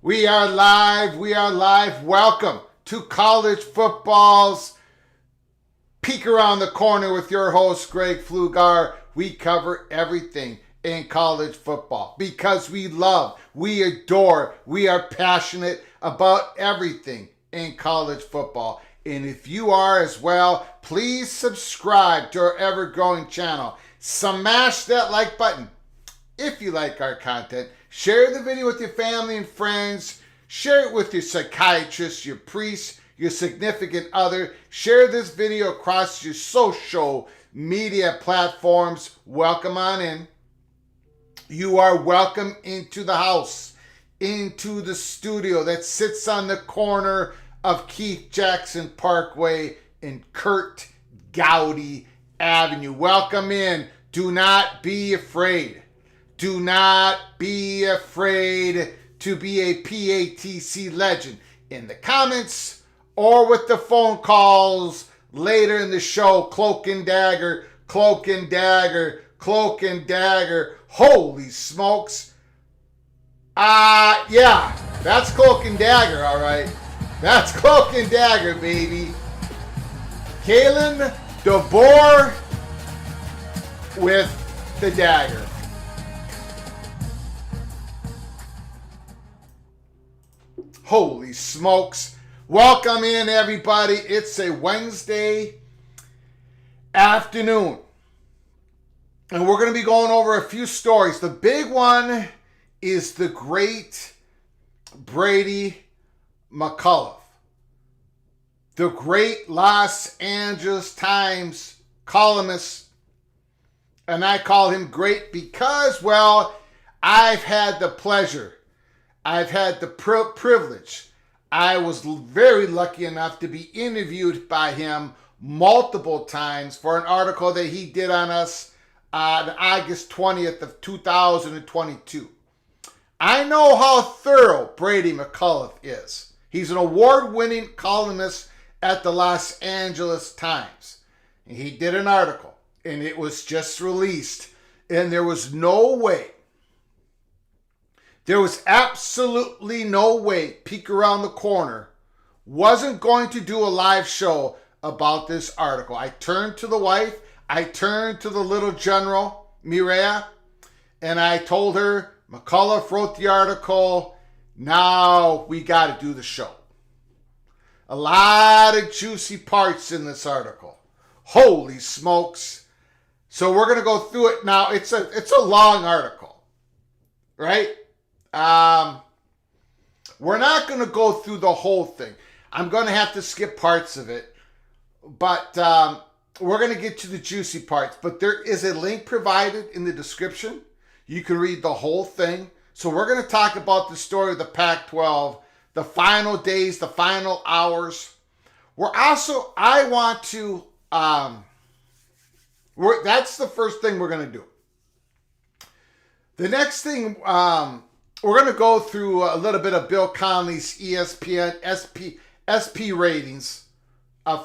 We are live. We are live. Welcome to college football's Peek Around the Corner with your host, Greg Flugar. We cover everything in college football because we love, we adore, we are passionate about everything in college football. And if you are as well, please subscribe to our ever-growing channel. Smash that like button if you like our content. Share the video with your family and friends. Share it with your psychiatrist, your priest, your significant other. Share this video across your social media platforms. Welcome on in. You are welcome into the house, into the studio that sits on the corner of Keith Jackson Parkway and Kurt Gowdy Avenue. Welcome in. Do not be afraid. Do not be afraid to be a PATC legend. In the comments or with the phone calls later in the show, Cloak and Dagger, Cloak and Dagger, Cloak and Dagger. Holy smokes. Yeah, that's Cloak and Dagger, all right. That's Cloak and Dagger, baby. Kalen, DeBoer with the dagger. Holy smokes. Welcome in, everybody. It's a Wednesday afternoon. And we're going to be going over a few stories. The big one is the great Brady McCollough, the great Los Angeles Times columnist. And I call him great because, well, I've had the pleasure, I've had the privilege. I was very lucky enough to be interviewed by him multiple times for an article that he did on us on August 20th of 2022. I know how thorough Brady McCollough is. He's an award-winning columnist at the Los Angeles Times. He did an article, and it was just released, and there was absolutely no way Peek Around the Corner wasn't going to do a live show about this article. I turned to the wife, I turned to the little general, Mireya, and I told her, McCollough wrote the article, now we got to do the show. A lot of juicy parts in this article. Holy smokes. So we're going to go through it now. It's a long article, right? We're not going to go through the whole thing. I'm going to have to skip parts of it. But we're going to get to the juicy parts. But there is a link provided in the description. You can read the whole thing. So we're going to talk about the story of the Pac-12, the final days, the final hours. I want to, that's the first thing we're going to do. The next thing, we're going to go through a little bit of Bill Connelly's ESPN SP ratings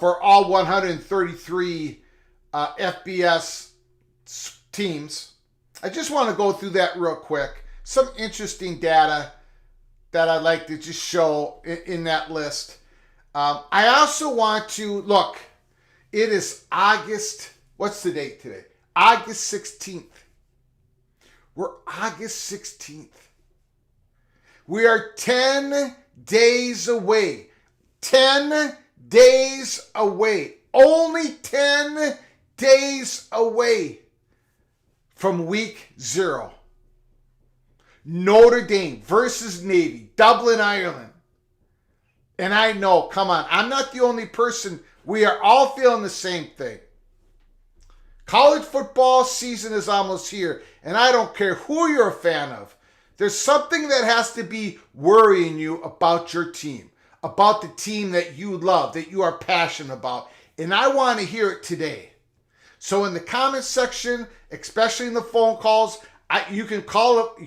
for all 133 FBS teams. I just want to go through that real quick. Some interesting data that I'd like to just show in that list. I also want to, look, it is August, what's the date today? August 16th. We're August 16th. We are 10 days away. 10 days away. Only 10 days away from week 0. Notre Dame versus Navy, Dublin, Ireland. And I know, come on, I'm not the only person. We are all feeling the same thing. College football season is almost here, and I don't care who you're a fan of. There's something that has to be worrying you about your team, about the team that you love, that you are passionate about. And I want to hear it today. So in the comment section, especially in the phone calls, you can call up,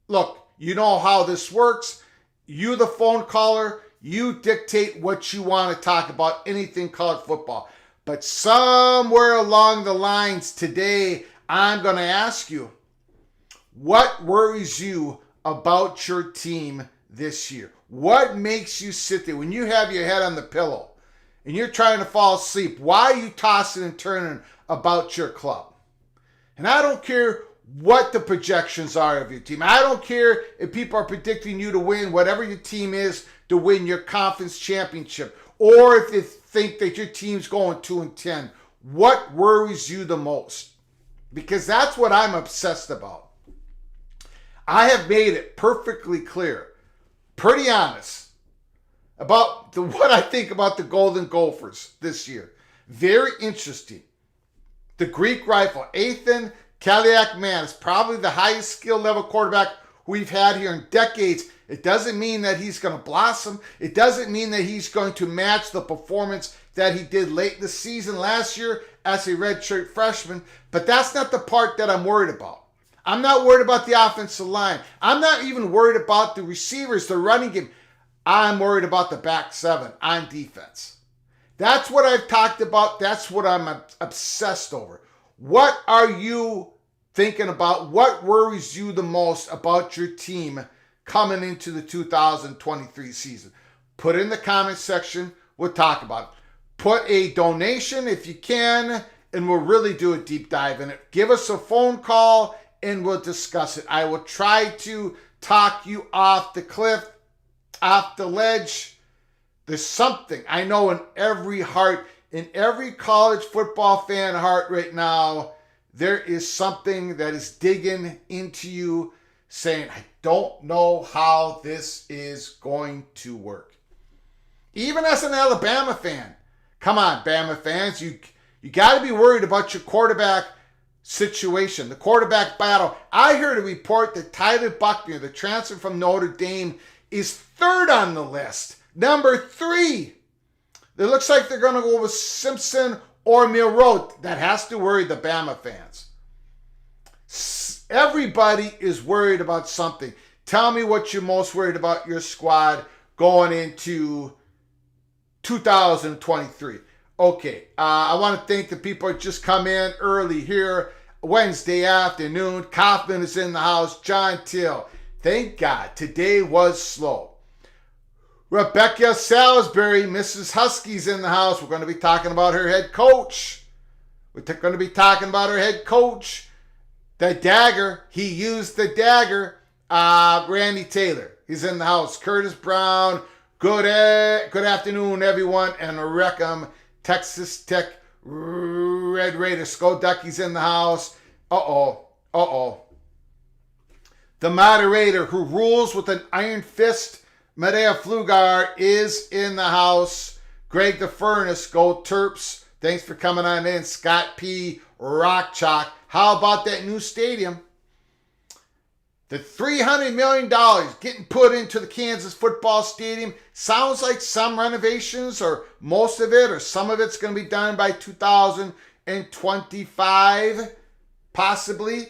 look, you know how this works. You, the phone caller, you dictate what you want to talk about, anything college football. But somewhere along the lines today, I'm going to ask you, what worries you about your team this year? What makes you sit there when you have your head on the pillow and you're trying to fall asleep? Why are you tossing and turning about your club? And I don't care what the projections are of your team. I don't care if people are predicting you to win, whatever your team is, to win your conference championship, or if they think that your team's going 2-10. What worries you the most? Because that's what I'm obsessed about. I have made it perfectly clear, pretty honest, about what I think about the Golden Gophers this year. Very interesting. The Greek rifle, Ethan Kaliak-Man, is probably the highest skill level quarterback we've had here in decades. It doesn't mean that he's going to blossom. It doesn't mean that he's going to match the performance that he did late in the season last year as a redshirt freshman. But that's not the part that I'm worried about. I'm not worried about the offensive line. I'm not even worried about the receivers, the running game. I'm worried about the back seven on defense. That's what I've talked about. That's what I'm obsessed over. What are you thinking about? What worries you the most about your team coming into the 2023 season? Put it in the comment section. We'll talk about it. Put a donation if you can, and we'll really do a deep dive in it. Give us a phone call, and we'll discuss it. I will try to talk you off the cliff, off the ledge. There's something I know in every heart, in every college football fan heart right now, there is something that is digging into you saying, I don't know how this is going to work. Even as an Alabama fan, come on, Bama fans, you got to be worried about your quarterback situation, the quarterback battle. I heard a report that Tyler Buckner, the transfer from Notre Dame, is third on the list. Number 3. It looks like they're going to go with Simpson or Milroe. That has to worry the Bama fans. Everybody is worried about something. Tell me what you're most worried about your squad going into 2023. Okay, I want to thank the people that just come in early here Wednesday afternoon. Kaufman is in the house. John Till. Thank God. Today was slow. Rebecca Salisbury, Mrs. Huskies in the house. We're going to be talking about her head coach. We're going to be talking about her head coach. The dagger. He used the dagger. Randy Taylor. He's in the house. Curtis Brown. Good afternoon, everyone. And Reckham, Texas Tech Red Raiders. Skull Duckies in the house. Uh-oh. The moderator who rules with an iron fist, Medea Flugar, is in the house. Greg the Furnace, Go Terps. Thanks for coming on in. Scott P. Rock Chalk. How about that new stadium? The $300 million getting put into the Kansas football stadium. Sounds like some renovations or most of it or some of it's going to be done by 2025, possibly.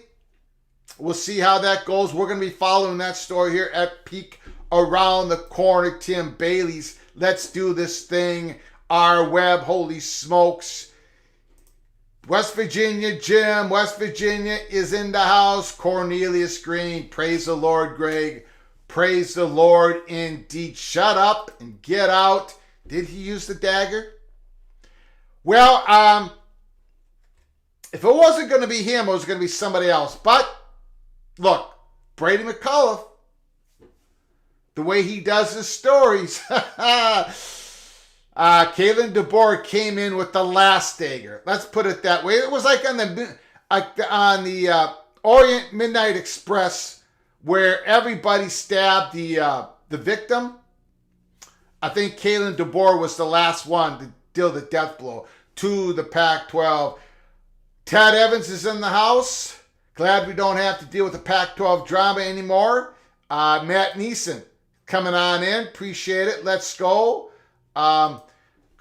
We'll see how that goes. We're going to be following that story here at Peak Around the Corner. Tim Bailey's Let's Do This Thing. Our web, holy smokes. West Virginia, Jim. West Virginia is in the house. Cornelius Green. Praise the Lord, Greg. Praise the Lord indeed. Shut up and get out. Did he use the dagger? Well, if it wasn't going to be him, it was going to be somebody else. But, look, Brady McCollough, the way he does his stories. Kalen DeBoer came in with the last dagger. Let's put it that way. It was like on the Orient Midnight Express where everybody stabbed the victim. I think Kalen DeBoer was the last one to deal the death blow to the Pac-12. Ted Evans is in the house. Glad we don't have to deal with the Pac-12 drama anymore. Matt Neeson coming on in. Appreciate it. Let's go.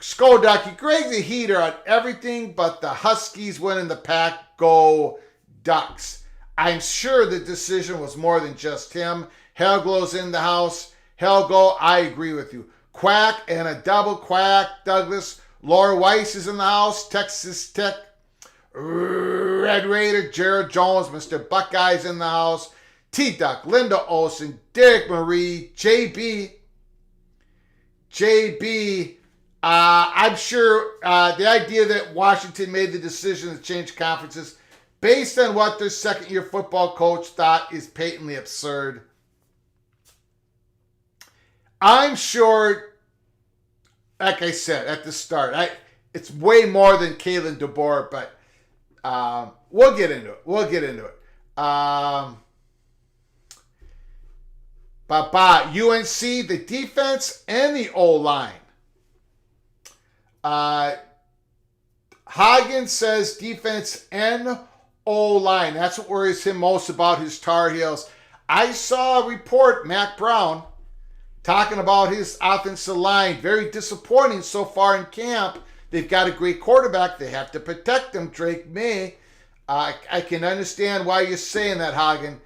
Skoducky, Greg the Heater on everything but the Huskies winning the Pac. Go Ducks. I'm sure the decision was more than just him. Helgo's in the house. Helgo, I agree with you. Quack and a double quack. Douglas. Laura Weiss is in the house. Texas Tech Red Raider. Jared Jones. Mr. Buckeye's in the house. T-Duck. Linda Olsen. Derek Marie. JB. I'm sure the idea that Washington made the decision to change conferences based on what their second-year football coach thought is patently absurd. I'm sure, like I said at the start, it's way more than Kalen DeBoer, but we'll get into it. UNC, the defense and the O-line. Hagen says defense and O-line. That's what worries him most about his Tar Heels. I saw a report, Mac Brown, talking about his offensive line. Very disappointing so far in camp. They've got a great quarterback. They have to protect him, Drake May. I can understand why you're saying that, Hagen.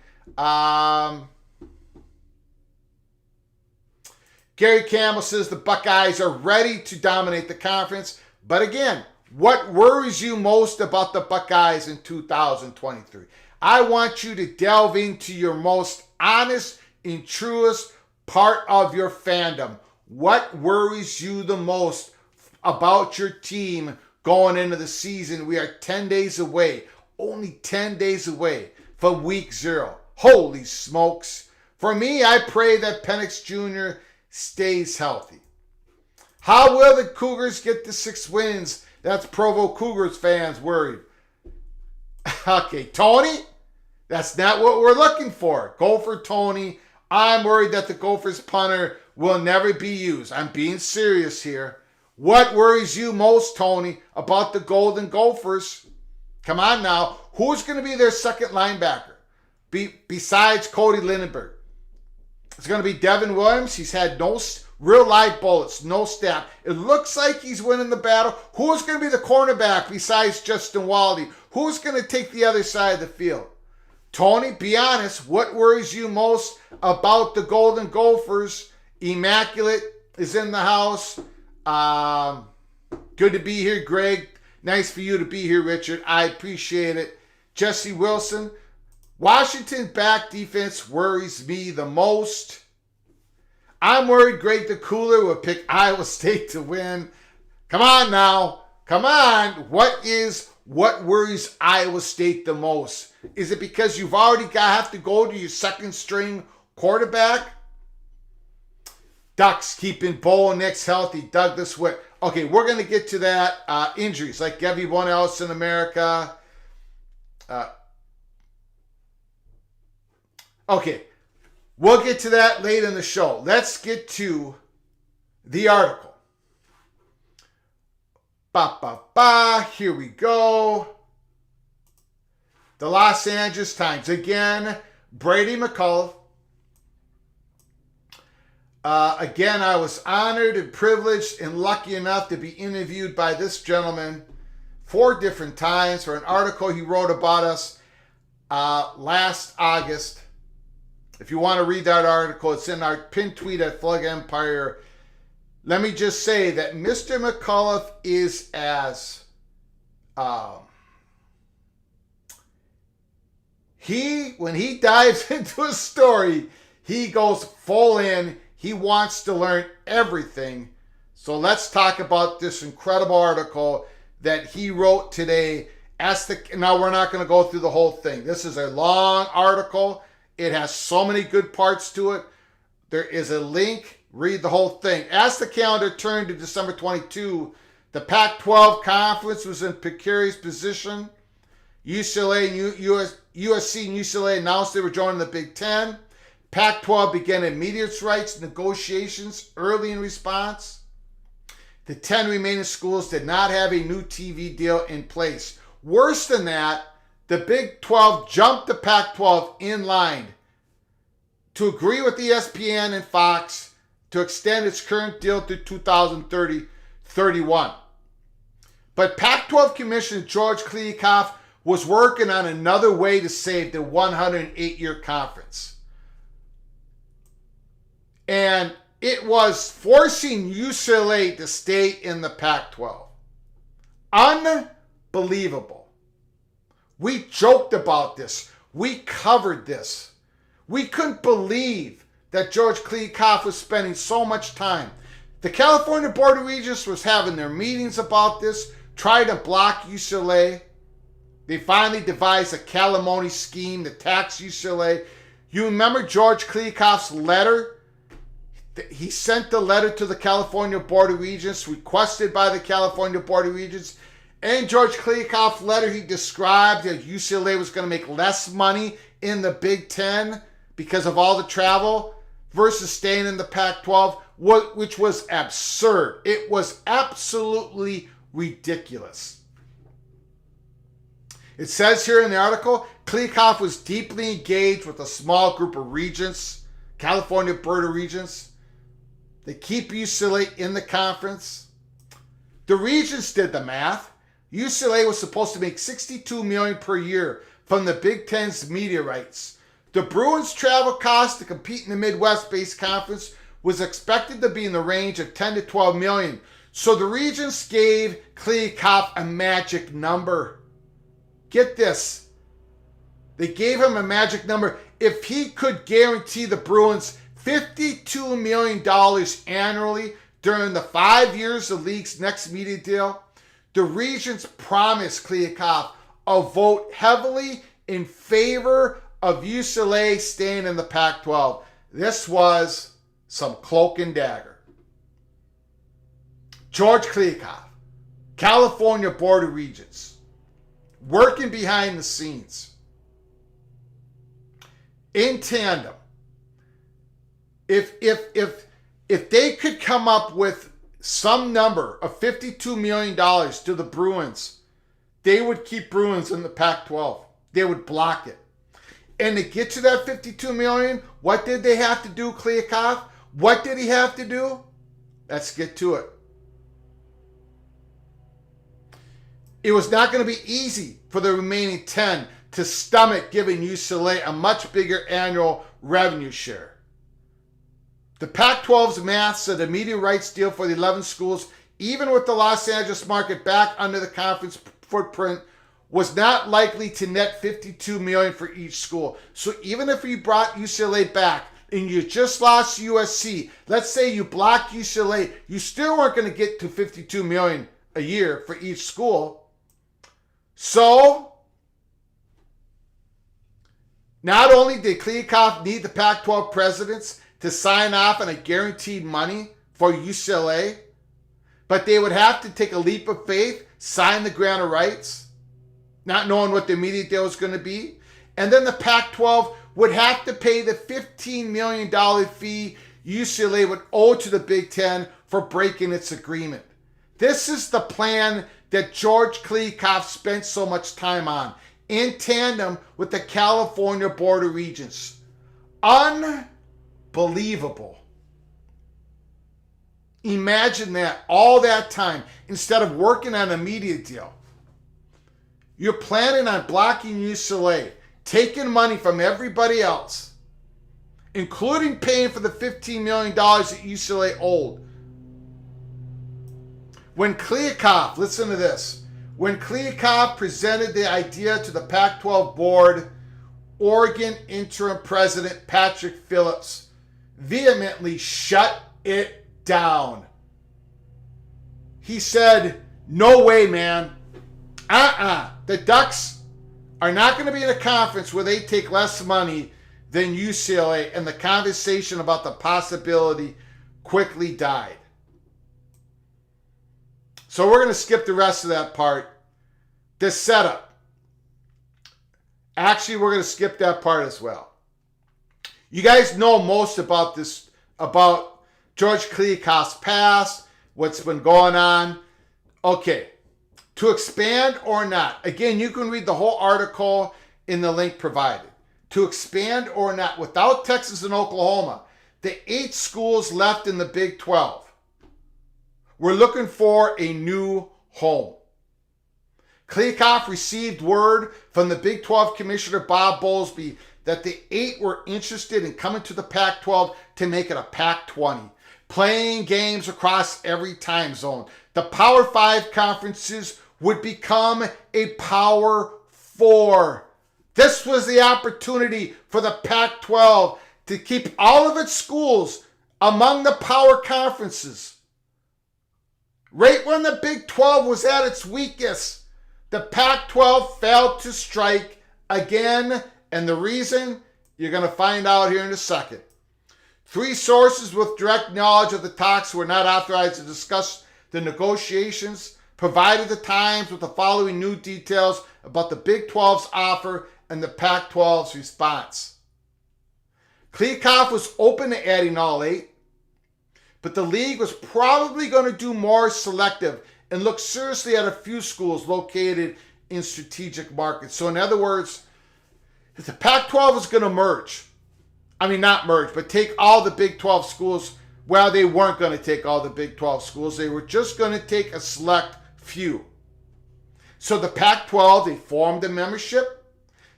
Gary Campbell says the Buckeyes are ready to dominate the conference. But again, what worries you most about the Buckeyes in 2023? I want you to delve into your most honest and truest part of your fandom. What worries you the most about your team going into the season? We are 10 days away, only 10 days away from week 0. Holy smokes. For me, I pray that Penix Jr. stays healthy. How will the Cougars get to 6 wins? That's Provo Cougars fans worried. Okay, Tony, that's not what we're looking for. Gopher Tony, I'm worried that the Gophers punter will never be used. I'm being serious here. What worries you most, Tony, about the Golden Gophers? Come on now. Who's going to be their second linebacker besides Cody Lindenberg? It's going to be Devin Williams. He's had no real live bullets, no stab. It looks like he's winning the battle. Who's going to be the cornerback besides Justin Waldy? Who's going to take the other side of the field? Tony, be honest. What worries you most about the Golden Gophers? Immaculate is in the house. Good to be here, Greg. Nice for you to be here, Richard. I appreciate it. Jesse Wilson. Washington back defense worries me the most. I'm worried Greg the Cooler will pick Iowa State to win. Come on now. Come on. What worries Iowa State the most? Is it because you've already have to go to your second string quarterback? Ducks keeping Bo Nix healthy. Douglas Witt. Okay, we're going to get to that. Injuries like everyone else in America. Okay, we'll get to that late in the show. Let's get to the article. Here we go. The Los Angeles Times. Again, Brady McCollough. Again, I was honored and privileged and lucky enough to be interviewed by this gentleman 4 different times for an article he wrote about us last August. If you want to read that article, it's in our pinned tweet at Flug Empire. Let me just say that Mr. McCullough is as when he dives into a story, he goes full in. He wants to learn everything. So let's talk about this incredible article that he wrote today. Now we're not going to go through the whole thing. This is a long article. It has so many good parts to it. There is a link. Read the whole thing. As the calendar turned to December 22, the Pac-12 conference was in precarious position. UCLA and USC and UCLA announced they were joining the Big Ten. Pac-12 began immediate rights negotiations early in response. The 10 remaining schools did not have a new TV deal in place. Worse than that, the Big 12 jumped the Pac-12 in line to agree with ESPN and Fox to extend its current deal to 2030-31. But Pac-12 Commissioner George Kliavkoff was working on another way to save the 108-year conference. And it was forcing UCLA to stay in the Pac-12. Unbelievable. We joked about this. We covered this. We couldn't believe that George Kliavkoff was spending so much time. The California Board of Regents was having their meetings about this, trying to block UCLA. They finally devised a calamity scheme to tax UCLA. You remember George Kliavkoff's letter? He sent the letter to the California Board of Regents, requested by the California Board of Regents. In George Kliavkoff's letter, he described that UCLA was going to make less money in the Big Ten because of all the travel versus staying in the Pac-12, which was absurd. It was absolutely ridiculous. It says here in the article, Kliavkoff was deeply engaged with a small group of regents, California Board of Regents. They keep UCLA in the conference. The regents did the math. UCLA was supposed to make $62 million per year from the Big Ten's media rights. The Bruins' travel cost to compete in the Midwest-based conference was expected to be in the range of $10 to $12 million. So the regents gave Kliavkoff a magic number. Get this. They gave him a magic number. If he could guarantee the Bruins $52 million annually during the 5 years of the league's next media deal, the regents promised Kliavkoff a vote heavily in favor of UCLA staying in the Pac-12. This was some cloak and dagger. George Kliavkoff, California Board of Regents, working behind the scenes. In tandem, if they could come up with some number of $52 million to the Bruins, they would keep Bruins in the Pac-12. They would block it. And to get to that $52 million, what did they have to do, Kliavkoff? What did he have to do? Let's get to it. It was not going to be easy for the remaining 10 to stomach giving UCLA a much bigger annual revenue share. The Pac-12's math said a media rights deal for the 11 schools, even with the Los Angeles market back under the conference footprint, was not likely to net $52 million for each school. So even if you brought UCLA back and you just lost USC, let's say you blocked UCLA, you still weren't going to get to $52 million a year for each school. So not only did Kliavkoff need the Pac-12 presidents to sign off on a guaranteed money for UCLA, but they would have to take a leap of faith, sign the grant of rights, not knowing what the immediate deal was going to be. And then the Pac-12 would have to pay the $15 million fee UCLA would owe to the Big Ten for breaking its agreement. This is the plan that George Kliavkoff spent so much time on, in tandem with the California Board of Regents. Unbelievable. Imagine that, all that time, instead of working on a media deal. You're planning on blocking UCLA, taking money from everybody else, including paying for the $15 million that UCLA owed. When Kliavkoff, listen to this, when Kliavkoff presented the idea to the Pac-12 board, Oregon interim president Patrick Phillips vehemently shut it down. He said, "No way, man. The Ducks are not going to be in a conference where they take less money than UCLA," and the conversation about the possibility quickly died. So we're going to skip the rest of that part. The setup. Actually, we're going to skip that part as well. You guys know most about this, about George Kliavkoff's past, what's been going on. Okay. To expand or not. Again, you can read the whole article in the link provided. To expand or not. Without Texas and Oklahoma, the 8 schools left in the Big 12 were looking for a new home. Kliavkoff received word from the Big 12 Commissioner Bob Bowlesby that the 8 were interested in coming to the Pac-12 to make it a Pac-20, playing games across every time zone. The Power 5 conferences would become a Power 4. This was the opportunity for the Pac-12 to keep all of its schools among the power conferences. Right when the Big 12 was at its weakest, the Pac-12 failed to strike again, and the reason, you're going to find out here in a second. 3 sources with direct knowledge of the talks were not authorized to discuss the negotiations, provided the Times with the following new details about the Big 12's offer and the Pac-12's response. Kliavkoff was open to adding all 8, but the league was probably going to do more selective and look seriously at a few schools located in strategic markets. So in other words, if the Pac-12 was going to merge, not merge, but take all the Big 12 schools, well, they weren't going to take all the Big 12 schools. They were just going to take a select few. So the Pac-12, they formed a membership,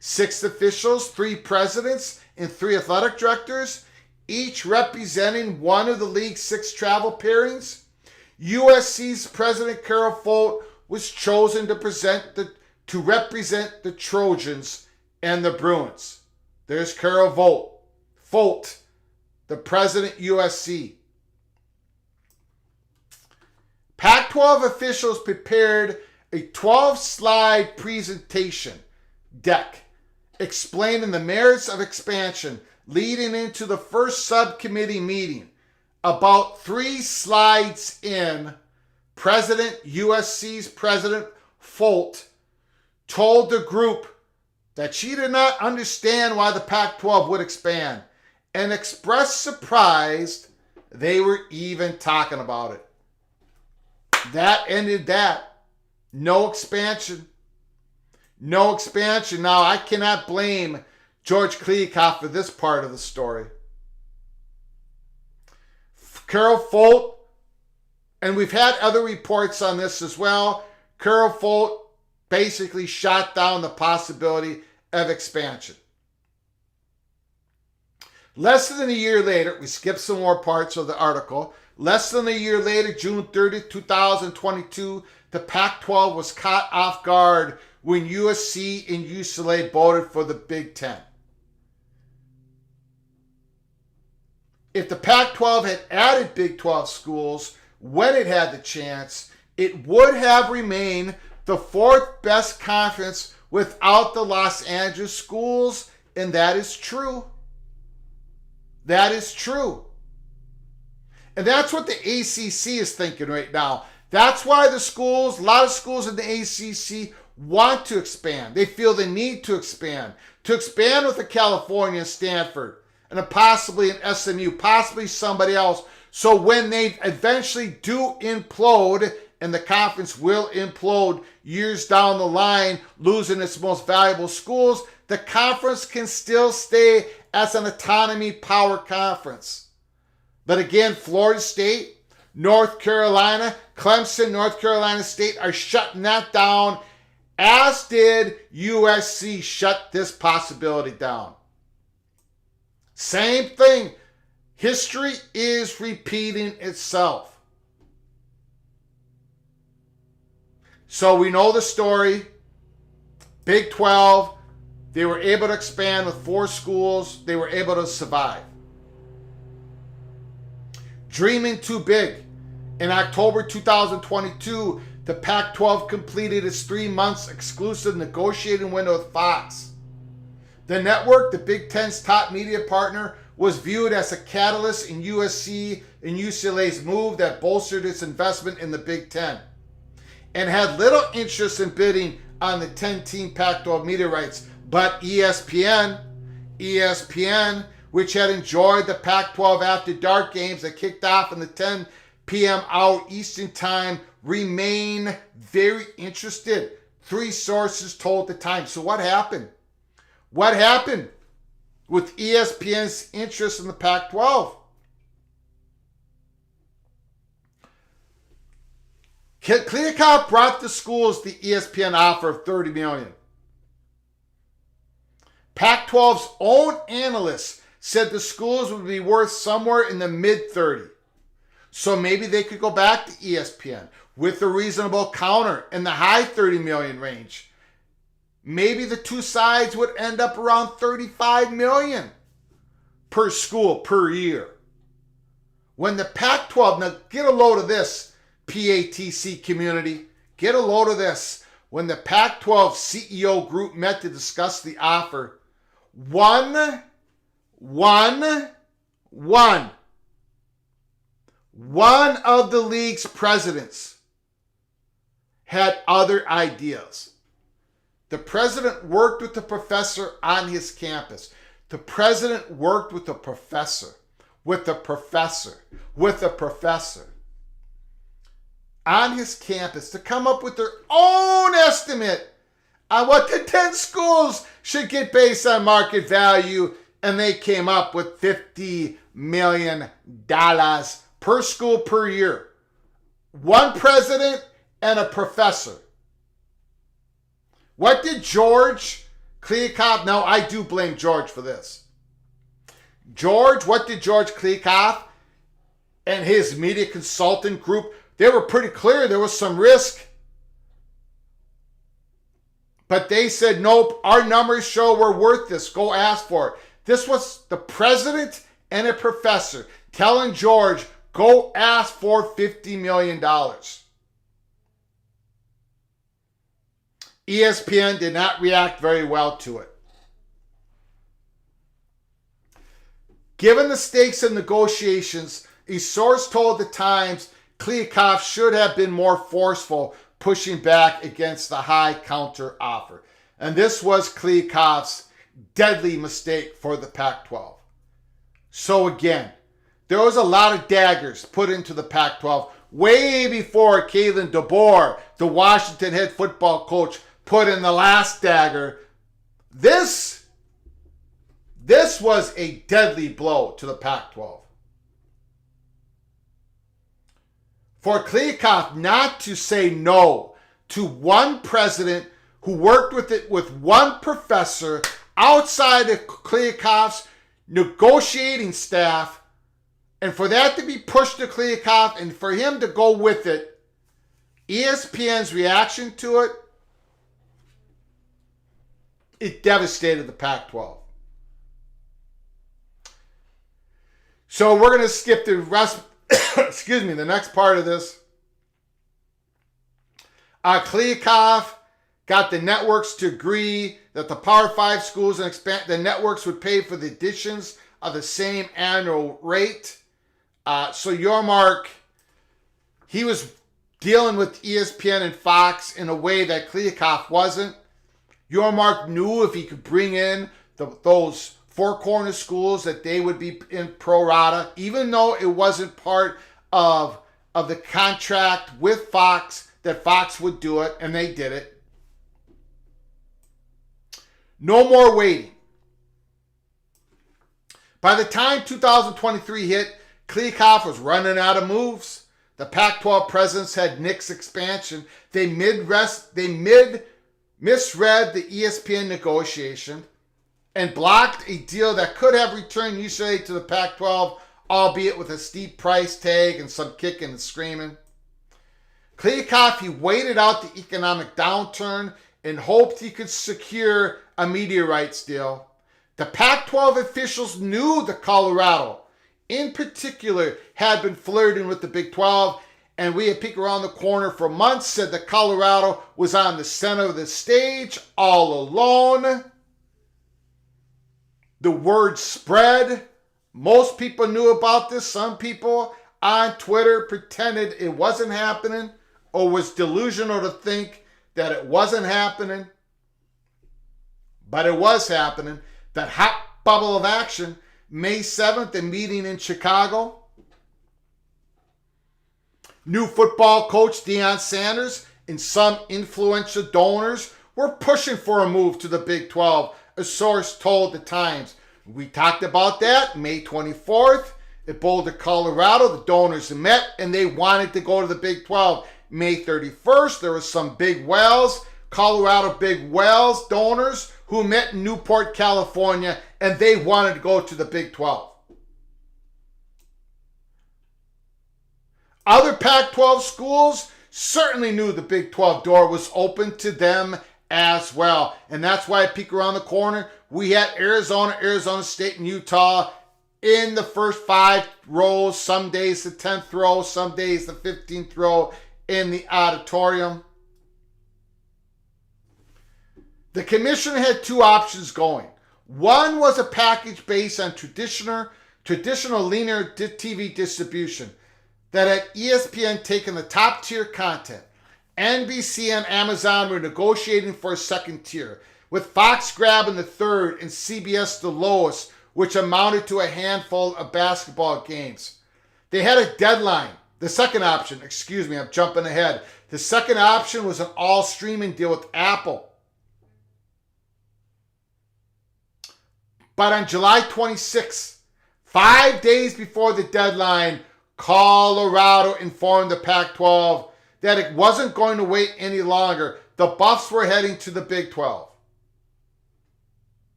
6 officials, 3 presidents, and 3 athletic directors, each representing one of the league's 6 travel pairings. USC's President Carol Folt was chosen to represent the Trojans and the Bruins. There's Carol Folt, the president USC. Pac-12 officials prepared a 12-slide presentation deck explaining the merits of expansion leading into the first subcommittee meeting. About 3 slides in, USC's President Folt told the group that she did not understand why the Pac-12 would expand and expressed surprise they were even talking about it. That ended that. No expansion. No expansion. Now, I cannot blame George Kliavkoff for this part of the story. Carol Folt, and we've had other reports on this as well, Carol Folt basically shot down the possibility of expansion. Less than a year later, we skip some more parts of the article. Less than a year later, June 30th, 2022, the Pac-12 was caught off guard when USC and UCLA voted for the Big Ten. If the Pac-12 had added Big 12 schools when it had the chance, it would have remained the fourth best conference without the Los Angeles schools, and that is true. That is true. And that's what the ACC is thinking right now. That's why the schools, a lot of schools in the ACC want to expand. They feel the need to expand with a California and Stanford, and possibly an SMU, possibly somebody else. So when they eventually do implode, and the conference will implode years down the line, losing its most valuable schools, the conference can still stay as an autonomy power conference. But again, Florida State, North Carolina, Clemson, North Carolina State are shutting that down, as did USC shut this possibility down. Same thing. History is repeating itself. So we know the story. Big 12, they were able to expand with 4 schools. They were able to survive. Dreaming too big. In October 2022, the Pac-12 completed its 3 months exclusive negotiating window with Fox. The network, the Big Ten's top media partner, was viewed as a catalyst in USC and UCLA's move that bolstered its investment in the Big Ten, and had little interest in bidding on the 10-team Pac-12 media rights. But ESPN, which had enjoyed the Pac-12 After Dark games that kicked off in the 10 p.m. hour Eastern Time, remain very interested. 3 sources told the Times. So what happened? What happened with ESPN's interest in the Pac-12? Kliavkoff brought the schools the ESPN offer of $30 million. Pac-12's own analysts said the schools would be worth somewhere in the mid-30. So maybe they could go back to ESPN with a reasonable counter in the high $30 million range. Maybe the 2 sides would end up around $35 million per school per year. When the Pac-12, now get a load of this, PATC community, get a load of this. When the Pac-12 CEO group met to discuss the offer, one of the league's presidents had other ideas. The president worked with the professor on his campus. The president worked with the professor on his campus to come up with their own estimate on what the 10 schools should get based on market value, and they came up with $50 million per school per year. One president and a professor. What did George Kliavkoff, now I do blame George for this. What did George Kliavkoff and his media consultant group, they were pretty clear there was some risk. But they said, nope, our numbers show we're worth this. Go ask for it. This was the president and a professor telling George, go ask for $50 million. ESPN did not react very well to it. Given the stakes in negotiations, a source told the Times Kliavkoff should have been more forceful, pushing back against the high counter offer. And this was Kliavkoff's deadly mistake for the Pac-12. So again, there was a lot of daggers put into the Pac-12 way before Kalen DeBoer, the Washington head football coach, put in the last dagger. This was a deadly blow to the Pac-12. For Kliavkoff not to say no to one president who worked with it with one professor outside of Kliakoff's negotiating staff, and for that to be pushed to Kliakoff and for him to go with it, ESPN's reaction to it, it devastated the Pac-12. So we're going to skip the rest, the next part of this. Kliakoff got the networks to agree that the Power 5 schools and the networks would pay for the additions of the same annual rate. So Yormark, he was dealing with ESPN and Fox in a way that Kliakoff wasn't. Yormark knew if he could bring in those four corner schools that they would be in pro rata, even though it wasn't part of the contract with Fox, that Fox would do it, and they did it. No more waiting. By the time 2023 hit, Kliakoff was running out of moves. The Pac-12 presidents had nixed expansion. They misread the ESPN negotiation and blocked a deal that could have returned UCLA to the Pac-12, albeit with a steep price tag and some kicking and screaming. Kliakoff, he waited out the economic downturn and hoped he could secure a media rights deal. The Pac-12 officials knew that Colorado, in particular, had been flirting with the Big 12, and we had peeked around the corner for months, said that Colorado was on the center of the stage all alone. The word spread. Most people knew about this. Some people on Twitter pretended it wasn't happening or was delusional to think that it wasn't happening. But it was happening. That hot bubble of action, May 7th, a meeting in Chicago. New football coach Deion Sanders and some influential donors were pushing for a move to the Big 12, a source told the Times. We talked about that May 24th at Boulder, Colorado. The donors met and they wanted to go to the Big 12. May 31st, there was some Big Wells, Colorado Big Wells donors who met in Newport, California, and they wanted to go to the Big 12. Other Pac-12 schools certainly knew the Big 12 door was open to them as well. And that's why I peek around the corner. We had Arizona, Arizona State, and Utah in the first 5 rows. Some days the 10th row, some days the 15th row in the auditorium. The commission had 2 options going. One was a package based on traditional linear TV distribution that had ESPN taking the top tier content. NBC and Amazon were negotiating for a second tier, with Fox grabbing the third and CBS the lowest, which amounted to a handful of basketball games. They had a deadline. The second option, I'm jumping ahead. The second option was an all-streaming deal with Apple. But on July 26th, 5 days before the deadline, Colorado informed the Pac-12 that it wasn't going to wait any longer. The Buffs were heading to the Big 12.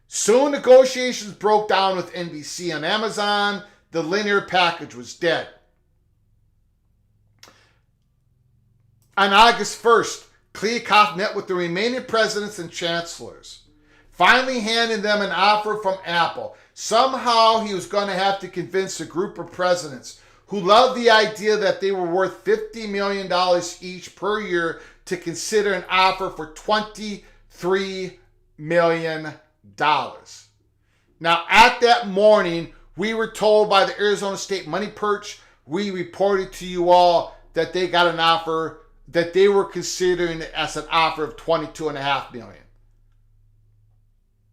Soon negotiations broke down with NBC and Amazon. The linear package was dead. On August 1st, Kliakoff met with the remaining presidents and chancellors, finally handing them an offer from Apple. Somehow he was going to have to convince a group of presidents who loved the idea that they were worth $50 million each per year to consider an offer for $23 million. Now, at that morning, we were told by the Arizona State Money Perch, we reported to you all that they got an offer that they were considering as an offer of $22.5 million.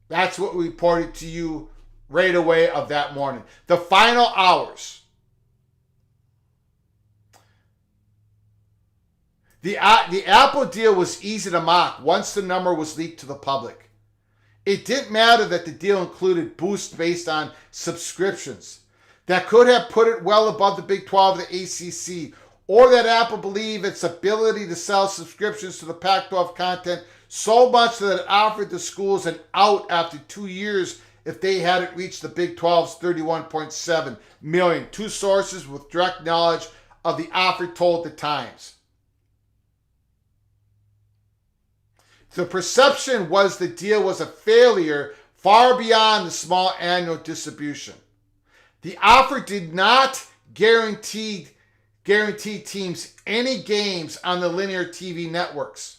That's what we reported to you right away of that morning. The final hours. The Apple deal was easy to mock once the number was leaked to the public. It didn't matter that the deal included boosts based on subscriptions that could have put it well above the Big 12 of the ACC, or that Apple believed its ability to sell subscriptions to the Pac-12 content so much that it offered the schools an out after 2 years if they hadn't reached the Big 12's $31.7 million. Two sources with direct knowledge of the offer told the Times. The perception was the deal was a failure far beyond the small annual distribution. The offer did not guarantee teams any games on the linear TV networks.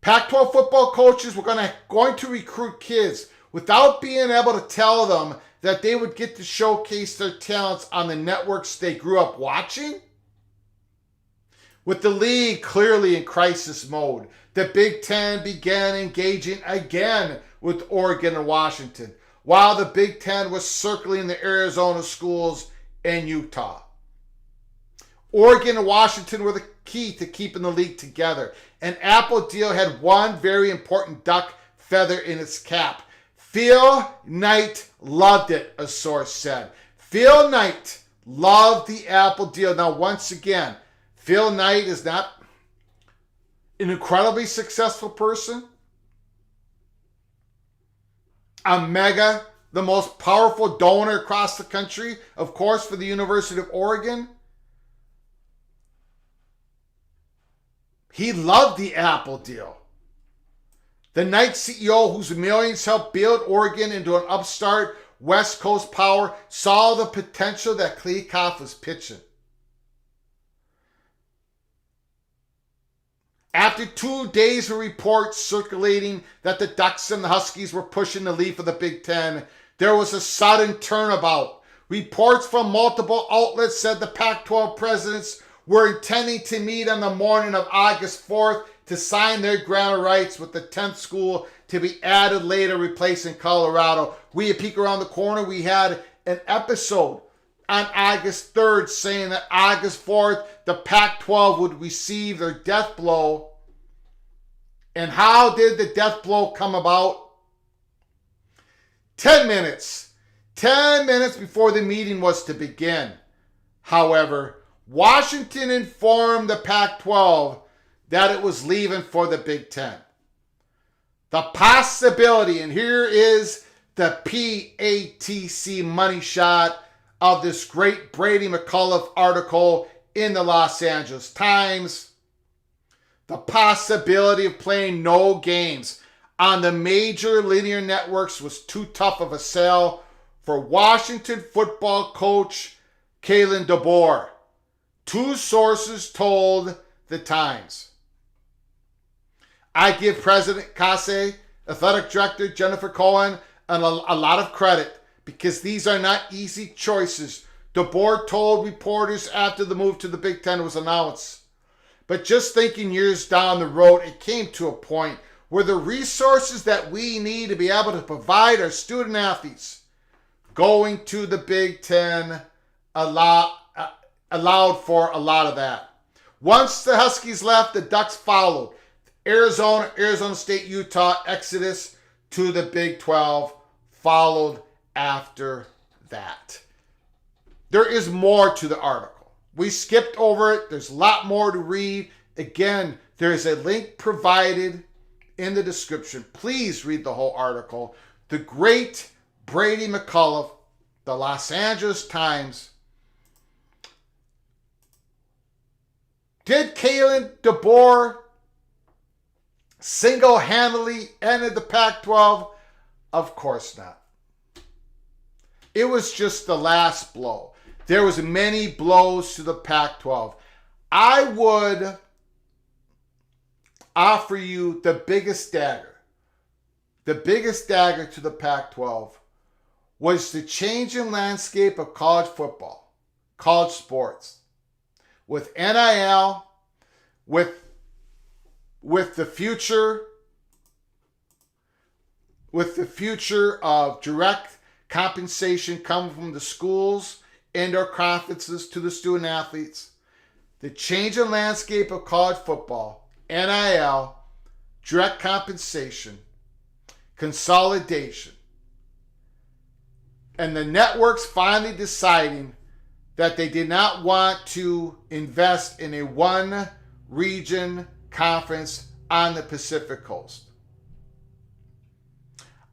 Pac-12 football coaches were going to recruit kids without being able to tell them that they would get to showcase their talents on the networks they grew up watching. With the league clearly in crisis mode, the Big Ten began engaging again with Oregon and Washington, while the Big Ten was circling the Arizona schools and Utah. Oregon and Washington were the key to keeping the league together. An Apple deal had one very important duck feather in its cap. Phil Knight loved it, a source said. Phil Knight loved the Apple deal. Now, once again, Phil Knight is not an incredibly successful person. The most powerful donor across the country, of course, for the University of Oregon. He loved the Apple deal. The Knight CEO, whose millions helped build Oregon into an upstart West Coast power, saw the potential that Kliavkoff was pitching. After 2 days of reports circulating that the Ducks and the Huskies were pushing the lead for the Big Ten, there was a sudden turnabout. Reports from multiple outlets said the Pac-12 presidents were intending to meet on the morning of August 4th to sign their grant of rights with the 10th school to be added later, replacing Colorado. We at Peek Around the Corner, we had an episode on August 3rd saying that August 4th, the Pac-12 would receive their death blow. And how did the death blow come about? 10 minutes before the meeting was to begin. However, Washington informed the Pac-12 that it was leaving for the Big Ten. The possibility, and here is the PATC money shot of this great Brady McCollough article in the Los Angeles Times. The possibility of playing no games on the major linear networks was too tough of a sell for Washington football coach Kalen DeBoer. Two sources told the Times. I give President Kase, Athletic Director Jennifer Cohen, a lot of credit because these are not easy choices. DeBoer told reporters after the move to the Big Ten was announced. But just thinking years down the road, it came to a point where the resources that we need to be able to provide our student athletes going to the Big Ten allowed for a lot of that. Once the Huskies left, the Ducks followed. Arizona State, Utah exodus to the Big 12 followed after that. There is more to the article. We skipped over it. There's a lot more to read. Again, there's a link provided in the description. Please read the whole article. The great Brady McCollough, the Los Angeles Times. Did Kalen DeBoer single-handedly ended the Pac-12? Of course not. It was just the last blow. There was many blows to the Pac-12. I would offer you the biggest dagger. The biggest dagger to the Pac-12 was the changing landscape of college football, college sports. With NIL, with the future of direct compensation coming from the schools and our conferences to the student athletes, the changing landscape of college football, NIL, direct compensation, consolidation, and the networks finally deciding that they did not want to invest in a one region conference on the Pacific Coast.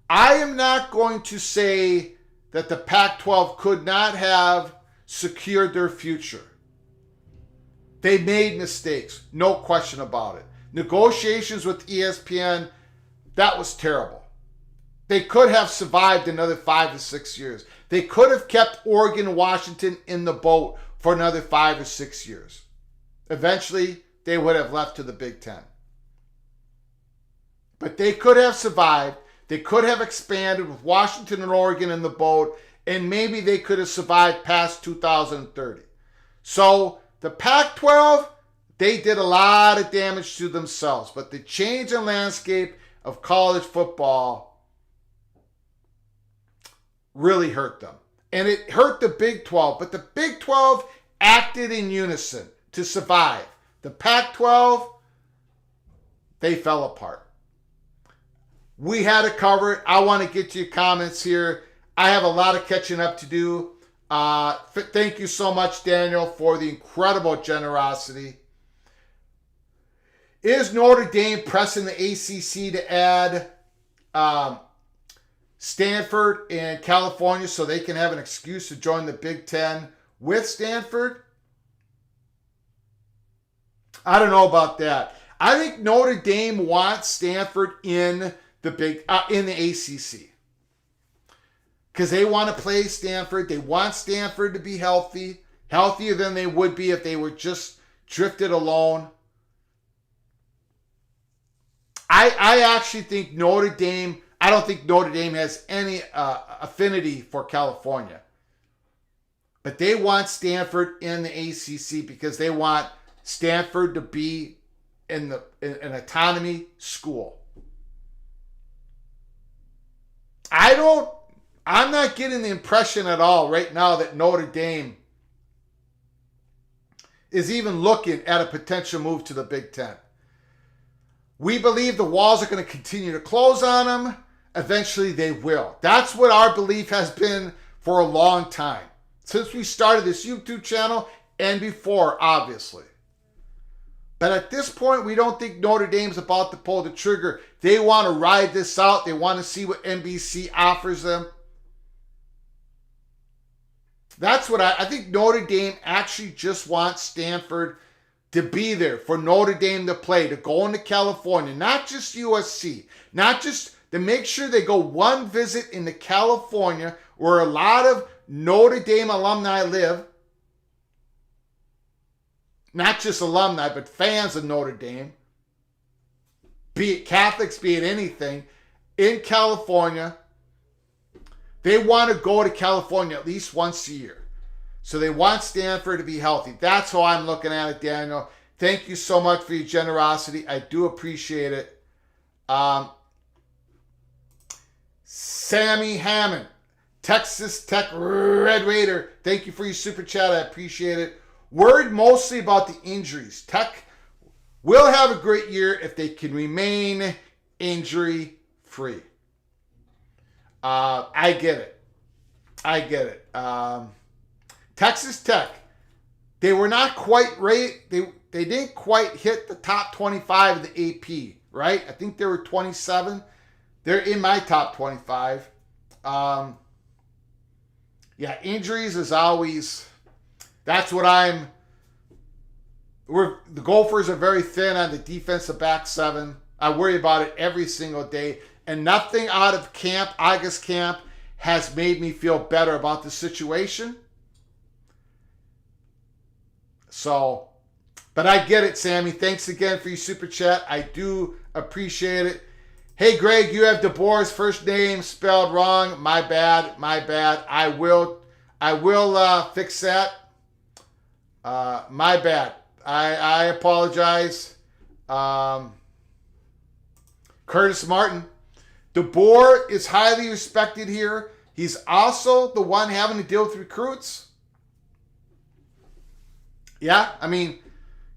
I am not going to say that the Pac-12 could not have secured their future. They made mistakes, no question about it. Negotiations with ESPN, that was terrible. They could have survived another 5 to 6 years. They could have kept Oregon and Washington in the boat for another 5 or 6 years. Eventually, they would have left to the Big Ten. But they could have survived. They could have expanded with Washington and Oregon in the boat, and maybe they could have survived past 2030. So the Pac-12, they did a lot of damage to themselves. But the change in landscape of college football really hurt them. And it hurt the Big 12. But the Big 12 acted in unison to survive. The Pac-12, they fell apart. We had to cover it. I want to get to your comments here. I have a lot of catching up to do. Thank you so much, Daniel, for the incredible generosity. Is Notre Dame pressing the ACC to add Stanford and California so they can have an excuse to join the Big Ten with Stanford? I don't know about that. I think Notre Dame wants Stanford in the ACC because they want to play Stanford. They want Stanford to be healthy, healthier than they would be if they were just drifted alone. I actually think Notre Dame, I don't think Notre Dame has any affinity for California. But they want Stanford in the ACC because they want Stanford to be in an autonomy school. I'm not getting the impression at all right now that Notre Dame is even looking at a potential move to the Big Ten. We believe the walls are going to continue to close on them. Eventually they will. That's what our belief has been for a long time. Since we started this YouTube channel and before, obviously. But at this point, we don't think Notre Dame's about to pull the trigger. They want to ride this out. They want to see what NBC offers them. That's what I think Notre Dame actually just wants Stanford to be there, for Notre Dame to play, to go into California, not just USC, not just to make sure they go one visit into California where a lot of Notre Dame alumni live. Not just alumni, but fans of Notre Dame, be it Catholics, be it anything, in California. They want to go to California at least once a year. So they want Stanford to be healthy. That's how I'm looking at it, Daniel. Thank you so much for your generosity. I do appreciate it. Sammy Hammond, Texas Tech Red Raider. Thank you for your super chat. I appreciate it. Worried mostly about the injuries. Tech will have a great year if they can remain injury-free. I get it. Texas Tech, they were not quite right. They didn't quite hit the top 25 of the AP, right? I think they were 27. They're in my top 25. Injuries is always... That's what the Gophers are very thin on the defensive back seven. I worry about it every single day. And nothing out of August camp has made me feel better about the situation. So, but I get it, Sammy. Thanks again for your super chat. I do appreciate it. Hey, Greg, you have DeBoer's first name spelled wrong. My bad. I will fix that. My bad. I apologize. Curtis Martin. DeBoer is highly respected here. He's also the one having to deal with recruits. Yeah, I mean,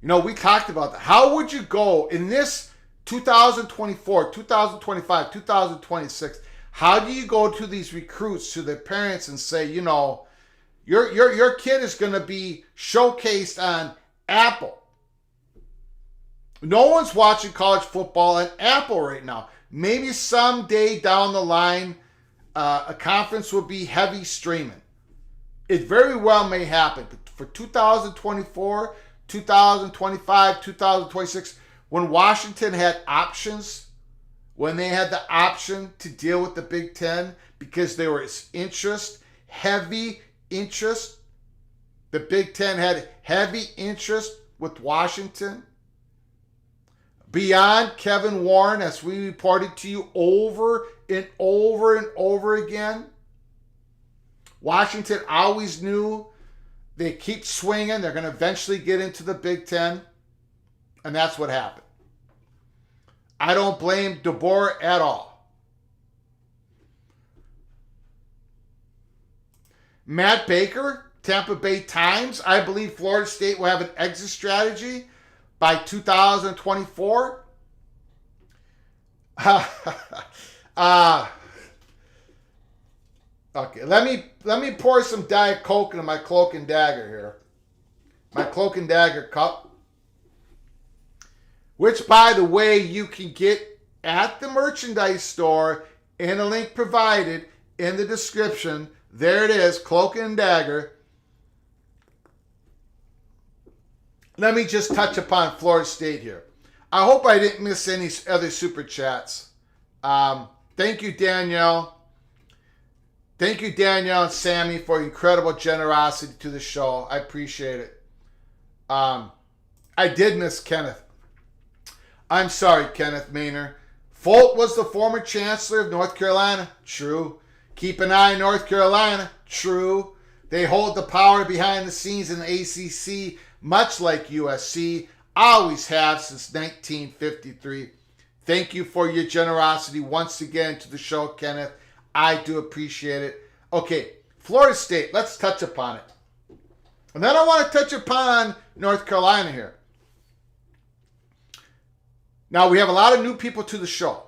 we talked about that. How would you go in this 2024, 2025, 2026? How do you go to these recruits, to their parents, and say, your kid is going to be showcased on Apple, No one's watching college football on Apple right now. Maybe someday down the line, a conference will be heavy streaming. It very well may happen. But for 2024, 2025, 2026, when Washington had options, when they had the option to deal with the Big Ten because there was heavy interest, the Big Ten had heavy interest with Washington. Beyond Kevin Warren, as we reported to you over and over and over again, Washington always knew they keep swinging. They're going to eventually get into the Big Ten. And that's what happened. I don't blame DeBoer at all. Matt Baker, Tampa Bay Times, I believe Florida State will have an exit strategy by 2024. Okay, let me pour some Diet Coke into my Cloak and Dagger here. My Cloak and Dagger cup, which, by the way, you can get at the merchandise store in a link provided in the description. There it is, Cloak and Dagger. Let me just touch upon Florida State here. I hope I didn't miss any other super chats. Thank you, Danielle. Thank you, Danielle and Sammy, for incredible generosity to the show. I appreciate it. I did miss Kenneth. I'm sorry, Kenneth Maynor. Folt was the former chancellor of North Carolina. True. Keep an eye on North Carolina. True. They hold the power behind the scenes in the ACC, much like USC. Always have since 1953. Thank you for your generosity once again to the show, Kenneth. I do appreciate it. Okay, Florida State. Let's touch upon it. And then I want to touch upon North Carolina here. Now, we have a lot of new people to the show.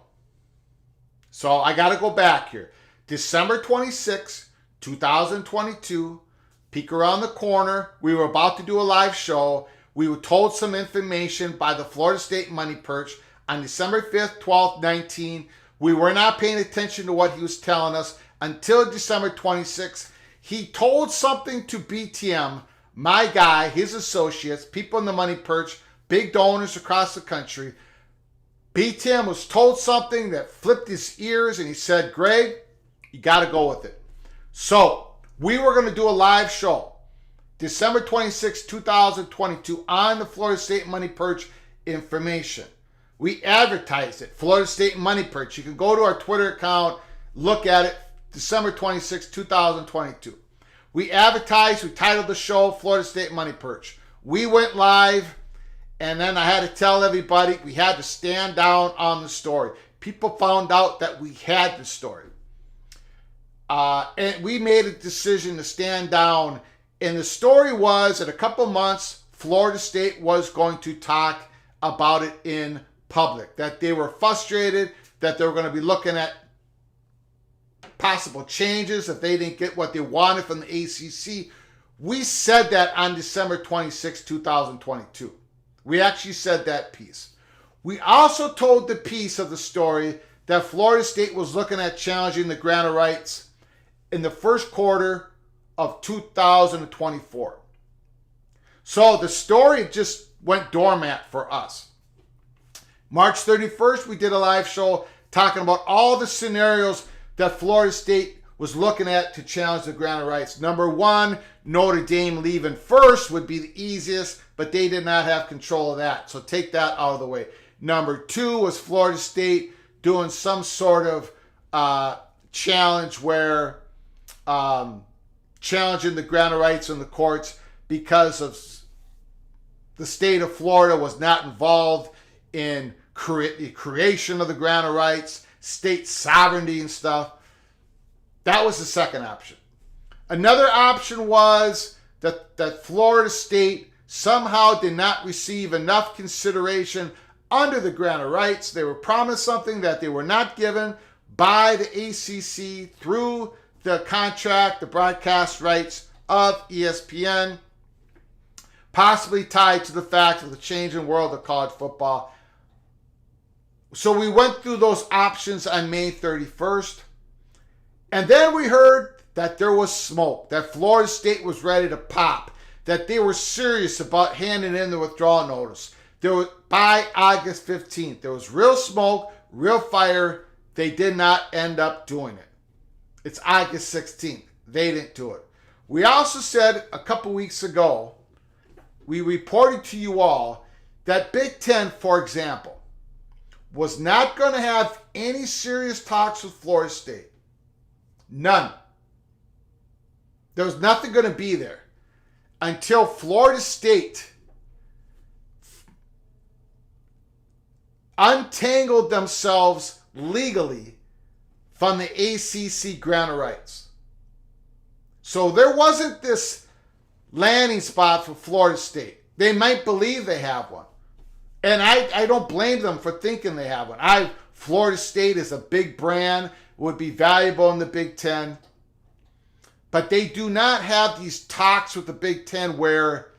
So I got to go back here. December 26, 2022, peek around the corner. We were about to do a live show. We were told some information by the Florida State Money Perch on December 5th, 12th, 19. We were not paying attention to what he was telling us until December 26th. He told something to BTM, my guy, his associates, people in the Money Perch, big donors across the country. BTM was told something that flipped his ears, and he said, Greg, you got to go with it. So we were going to do a live show December 26, 2022 on the Florida State Money Perch information. We advertised it, Florida State Money Perch. You can go to our Twitter account, look at it, December 26, 2022. We advertised, we titled the show Florida State Money Perch. We went live. And then I had to tell everybody we had to stand down on the story. People found out that we had the story. And we made a decision to stand down. And the story was, in a couple months, Florida State was going to talk about it in public. That they were frustrated, that they were going to be looking at possible changes if they didn't get what they wanted from the ACC. We said that on December 26, 2022. We actually said that piece. We also told the piece of the story that Florida State was looking at challenging the grant of rights in the first quarter of 2024. So the story just went doormat for us. March 31st, we did a live show talking about all the scenarios that Florida State was looking at to challenge the grant of rights. Number one, Notre Dame leaving first would be the easiest, but they did not have control of that. So take that out of the way. Number two was Florida State doing some sort of challenge where challenging the grant of rights in the courts because of the state of Florida was not involved in the creation of the grant of rights, state sovereignty and stuff. That was the second option. Another option was that Florida State somehow did not receive enough consideration under the grant of rights. They were promised something that they were not given by the ACC through the contract, the broadcast rights of ESPN. possibly tied to the fact of the changing world of college football. So we went through those options on May 31st. And then we heard that there was smoke, that Florida State was ready to pop, that they were serious about handing in the withdrawal notice. By August 15th, there was real smoke, real fire. They did not end up doing it. It's August 16th. They didn't do it. We also said a couple weeks ago, we reported to you all that Big Ten, for example, was not going to have any serious talks with Florida State. None. There was nothing going to be there until Florida State untangled themselves legally from the ACC grant of rights. So there wasn't this landing spot for Florida State. They might believe they have one. And I don't blame them for thinking they have one. Florida State is a big brand, would be valuable in the Big Ten. But they do not have these talks with the Big Ten where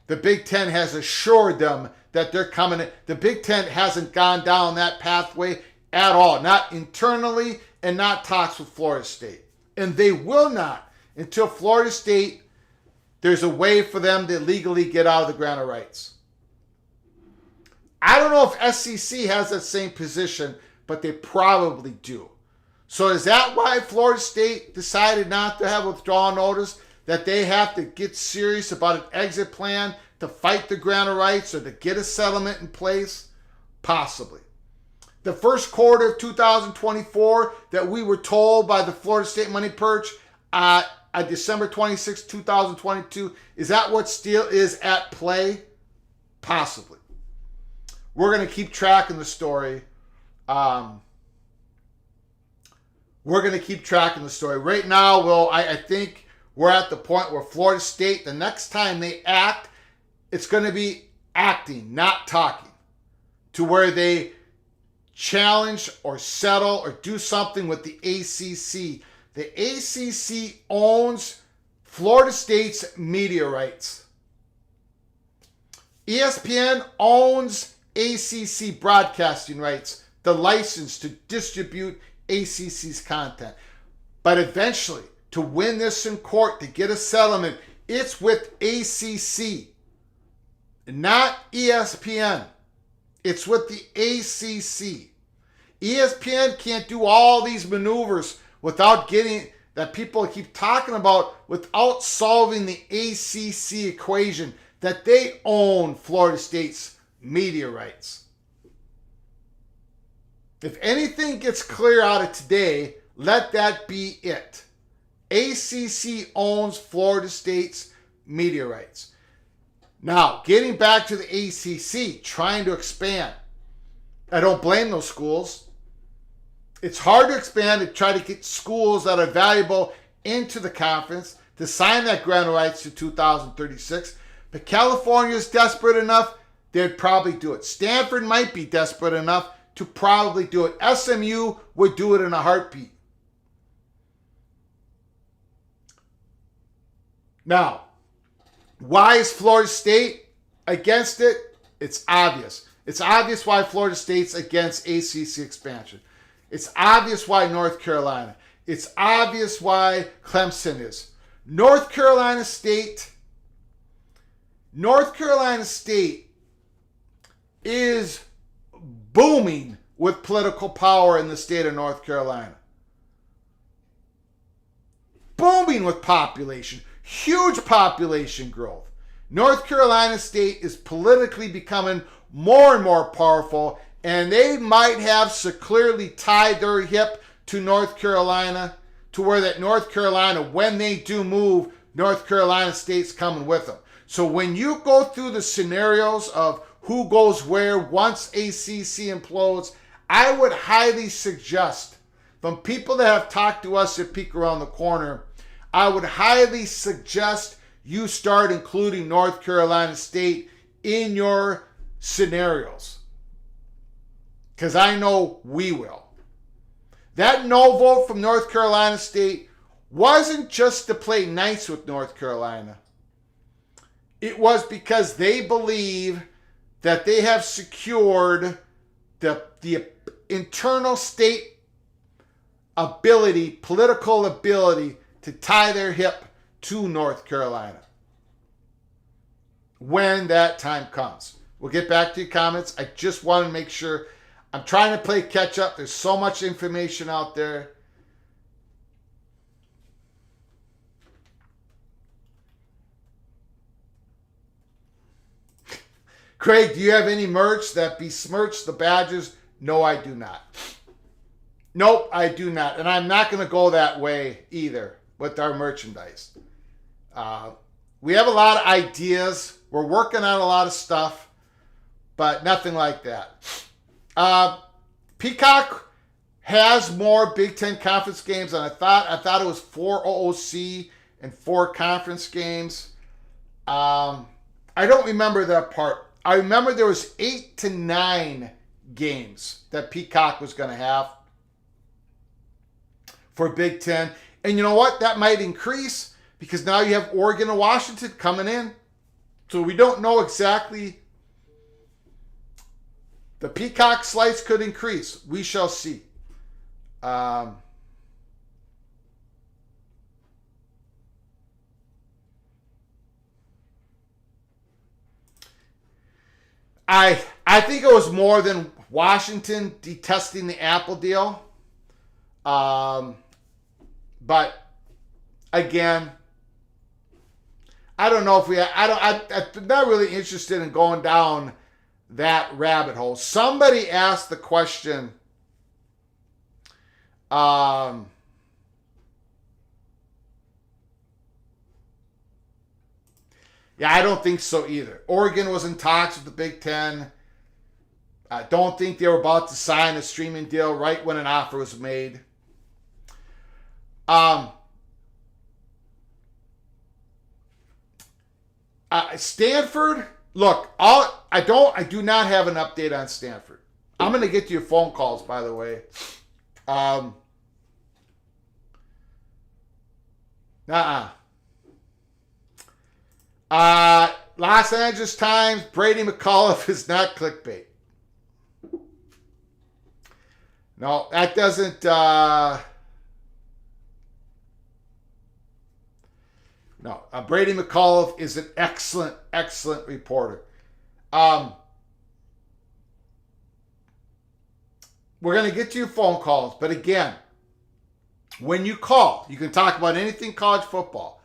the Big Ten has assured them that they're coming in. The Big Ten hasn't gone down that pathway at all. Not internally and not talks with Florida State. And they will not until Florida State, there's a way for them to legally get out of the grant of rights. I don't know if SEC has that same position, but they probably do. So is that why Florida State decided not to have a withdrawal notice? That they have to get serious about an exit plan to fight the grant of rights or to get a settlement in place? Possibly. The first quarter of 2024 that we were told by the Florida State Money Perch on December 26, 2022, is that what still is at play? Possibly. We're going to keep tracking the story. Right now, I think we're at the point where Florida State, the next time they act, it's going to be acting, not talking, to where they challenge or settle or do something with the ACC. The ACC owns Florida State's media rights. ESPN owns ACC broadcasting rights, the license to distribute ACC's content. But eventually, to win this in court, to get a settlement, it's with ACC, not ESPN. It's with the ACC. ESPN can't do all these maneuvers without getting, that people keep talking about, without solving the ACC equation, that they own Florida State's media rights. If anything gets clear out of today, let that be it. ACC owns Florida State's media rights. Now, getting back to the ACC, trying to expand. I don't blame those schools. It's hard to expand and try to get schools that are valuable into the conference to sign that grant of rights to 2036. But California is desperate enough, they'd probably do it. Stanford might be desperate enough to probably do it. SMU would do it in a heartbeat. Now, why is Florida State against it? It's obvious. It's obvious why Florida State's against ACC expansion. It's obvious why North Carolina. It's obvious why Clemson is. North Carolina State is booming with political power in the state of North Carolina. Booming with population. Huge population growth. North Carolina State is politically becoming more and more powerful, and they might have so clearly tied their hip to North Carolina to where that North Carolina, when they do move, North Carolina State's coming with them. So when you go through the scenarios of who goes where once ACC implodes, I would highly suggest, from people that have talked to us at Peek Around the Corner, I would highly suggest you start including North Carolina State in your scenarios. Because I know we will. That no vote from North Carolina State wasn't just to play nice with North Carolina. It was because they believe that they have secured the internal state ability, political ability to tie their hip to North Carolina when that time comes. We'll get back to your comments. I just want to make sure. I'm trying to play catch up. There's so much information out there. Craig, do you have any merch that besmirch the Badgers? No, I do not. Nope, I do not. And I'm not going to go that way either with our merchandise. We have a lot of ideas. We're working on a lot of stuff, but nothing like that. Peacock has more Big Ten conference games than I thought. I thought it was 4 OOC and 4 conference games. I don't remember that part. I remember there was 8 to 9 games that Peacock was going to have for Big Ten. And you know what? That might increase because now you have Oregon and Washington coming in. So we don't know exactly. The Peacock slice could increase. We shall see. I think it was more than Washington detesting the Apple deal. But again, I don't know if I'm not really interested in going down that rabbit hole. Somebody asked the question, yeah, I don't think so either. Oregon was in talks with the Big Ten. I don't think they were about to sign a streaming deal right when an offer was made. Stanford, look, I do not have an update on Stanford. I'm going to get to your phone calls, by the way. Los Angeles Times, Brady McCollough is not clickbait. No, that doesn't... No, Brady McCollough is an excellent, excellent reporter. We're going to get to your phone calls, but again, when you call, you can talk about anything college football.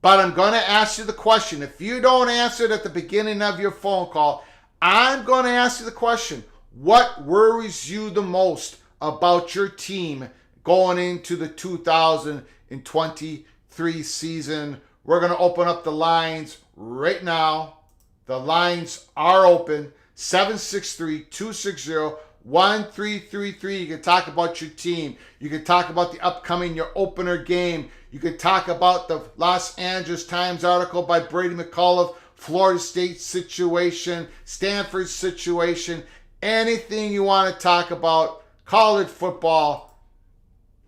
But I'm going to ask you the question. If you don't answer it at the beginning of your phone call, I'm going to ask you the question. What worries you the most about your team going into the 2023 season? We're going to open up the lines right now. The lines are open. 763-260-1333. You can talk about your team. You can talk about the upcoming your opener game. You can talk about the Los Angeles Times article by Brady McCollough, Florida State situation, Stanford situation, anything you want to talk about, college football.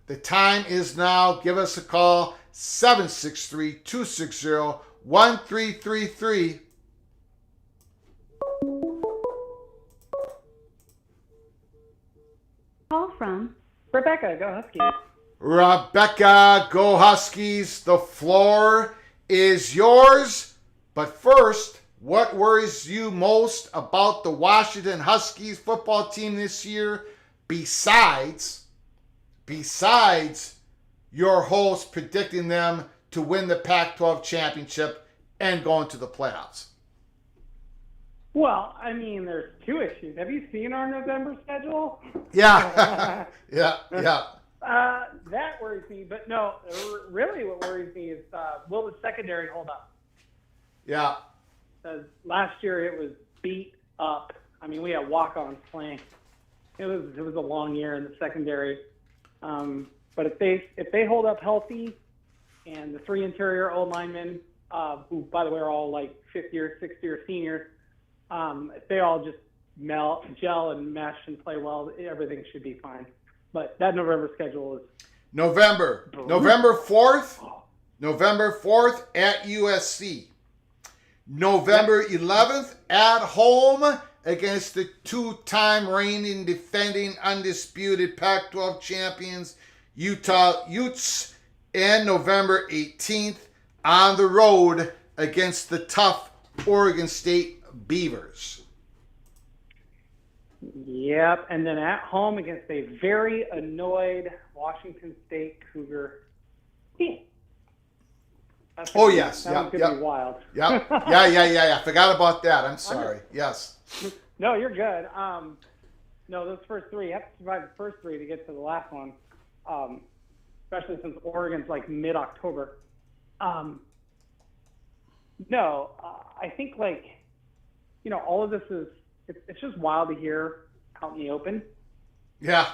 The time is now. Give us a call, 763-260-1333. Call from Rebecca, go Huskies. Rebecca, go Huskies. The floor is yours. But first, what worries you most about the Washington Huskies football team this year besides your host predicting them to win the Pac-12 championship and go into the playoffs? Well, I mean, there's two issues. Have you seen our November schedule? Yeah. yeah. That worries me. But no, really what worries me is will the secondary hold up? Yeah. Because last year it was beat up. I mean, we had walk-ons playing. It was a long year in the secondary. But if they hold up healthy, and the three interior old linemen, who by the way are all like 5th-year, 6th-year seniors, if they all just gel and mesh and play well, everything should be fine. But that November schedule is November 4th at USC. November 11th at home against the two-time reigning, defending, undisputed Pac-12 champions, Utah Utes, and November 18th on the road against the tough Oregon State Beavers. Yep, and then at home against a very annoyed Washington State Cougar team. Oh, yes. That Yep, was going to be wild. Yep. Yeah. Forgot about that. I'm sorry. Yes. No, you're good. No, those first three, you have to survive the first three to get to the last one, especially since Oregon's like mid-October. No, I think all of this is, it's just wild to hear out in the open. Yeah.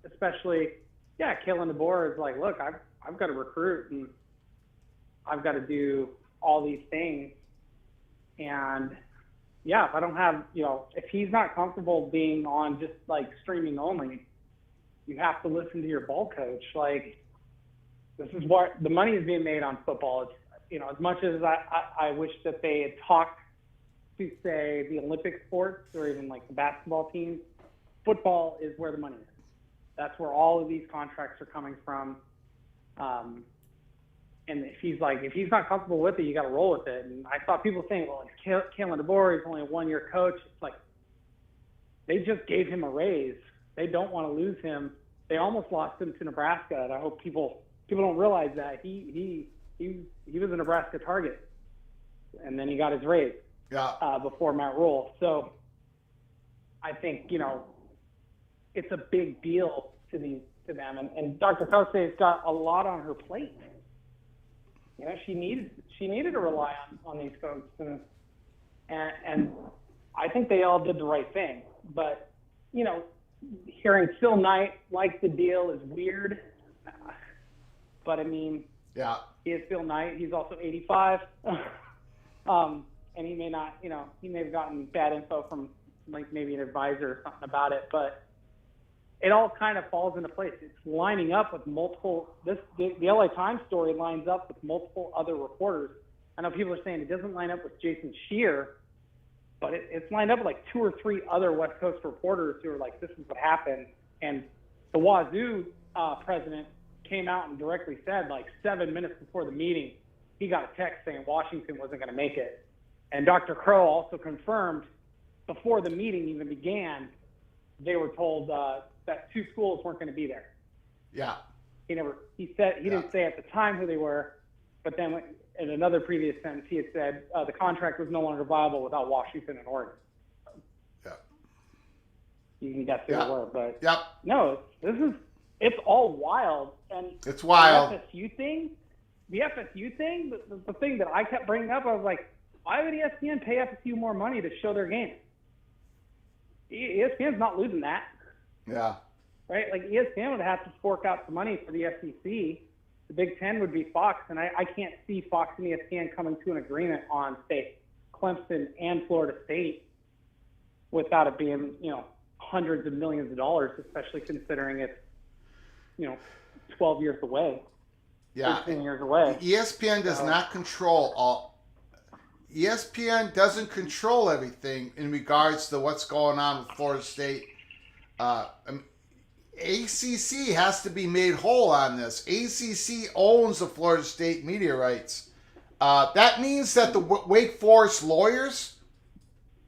Especially, Kalen DeBoer is like, look, I've got to recruit and I've got to do all these things. And if I don't have, if he's not comfortable being on just like streaming only, you have to listen to your ball coach. Like, this is what the money is being made on football. It's, as much as I wish that they had talked to, say, the Olympic sports or even like the basketball teams, football is where the money is. That's where all of these contracts are coming from. And if he's not comfortable with it, you got to roll with it. And I saw people saying, well, it's Kalen DeBoer, he's only a one-year coach. It's like, they just gave him a raise. They don't want to lose him. They almost lost him to Nebraska, and I hope people don't realize that he was a Nebraska target, and then he got his raise before Matt Rule. So I think it's a big deal to them, and Dr. Fauci's got a lot on her plate. She needed to rely on these folks, and I think they all did the right thing. But hearing Phil Knight like the deal is weird. But I mean, he is Phil Knight. He's also 85, and he may not, he may have gotten bad info from like maybe an advisor or something about it, but it all kind of falls into place. It's lining up with multiple. The LA Times story lines up with multiple other reporters. I know people are saying it doesn't line up with Jason Scheer, but it's lined up with like 2 or 3 other West Coast reporters who are like, this is what happened. And the Wazoo president came out and directly said, like 7 minutes before the meeting, he got a text saying Washington wasn't going to make it. And Dr. Crow also confirmed before the meeting even began, they were told that 2 schools weren't going to be there. Yeah. He didn't say at the time who they were, but then in another previous sentence, he had said the contract was no longer viable without Washington and Oregon. Yeah. You can guess who they were, but no, it's all wild. And it's wild. The FSU thing, the thing that I kept bringing up, I was like, why would ESPN pay FSU more money to show their games? ESPN's not losing that. Yeah. Right? Like ESPN would have to fork out some money for the SEC. The Big Ten would be Fox, and I can't see Fox and ESPN coming to an agreement on, say, Clemson and Florida State without it being, hundreds of millions of dollars, especially considering it's, 12 years away. Yeah. 13 years away. ESPN does not control all. ESPN doesn't control everything in regards to what's going on with Florida State. ACC has to be made whole on this. ACC owns the Florida State media rights. That means that the Wake Forest lawyers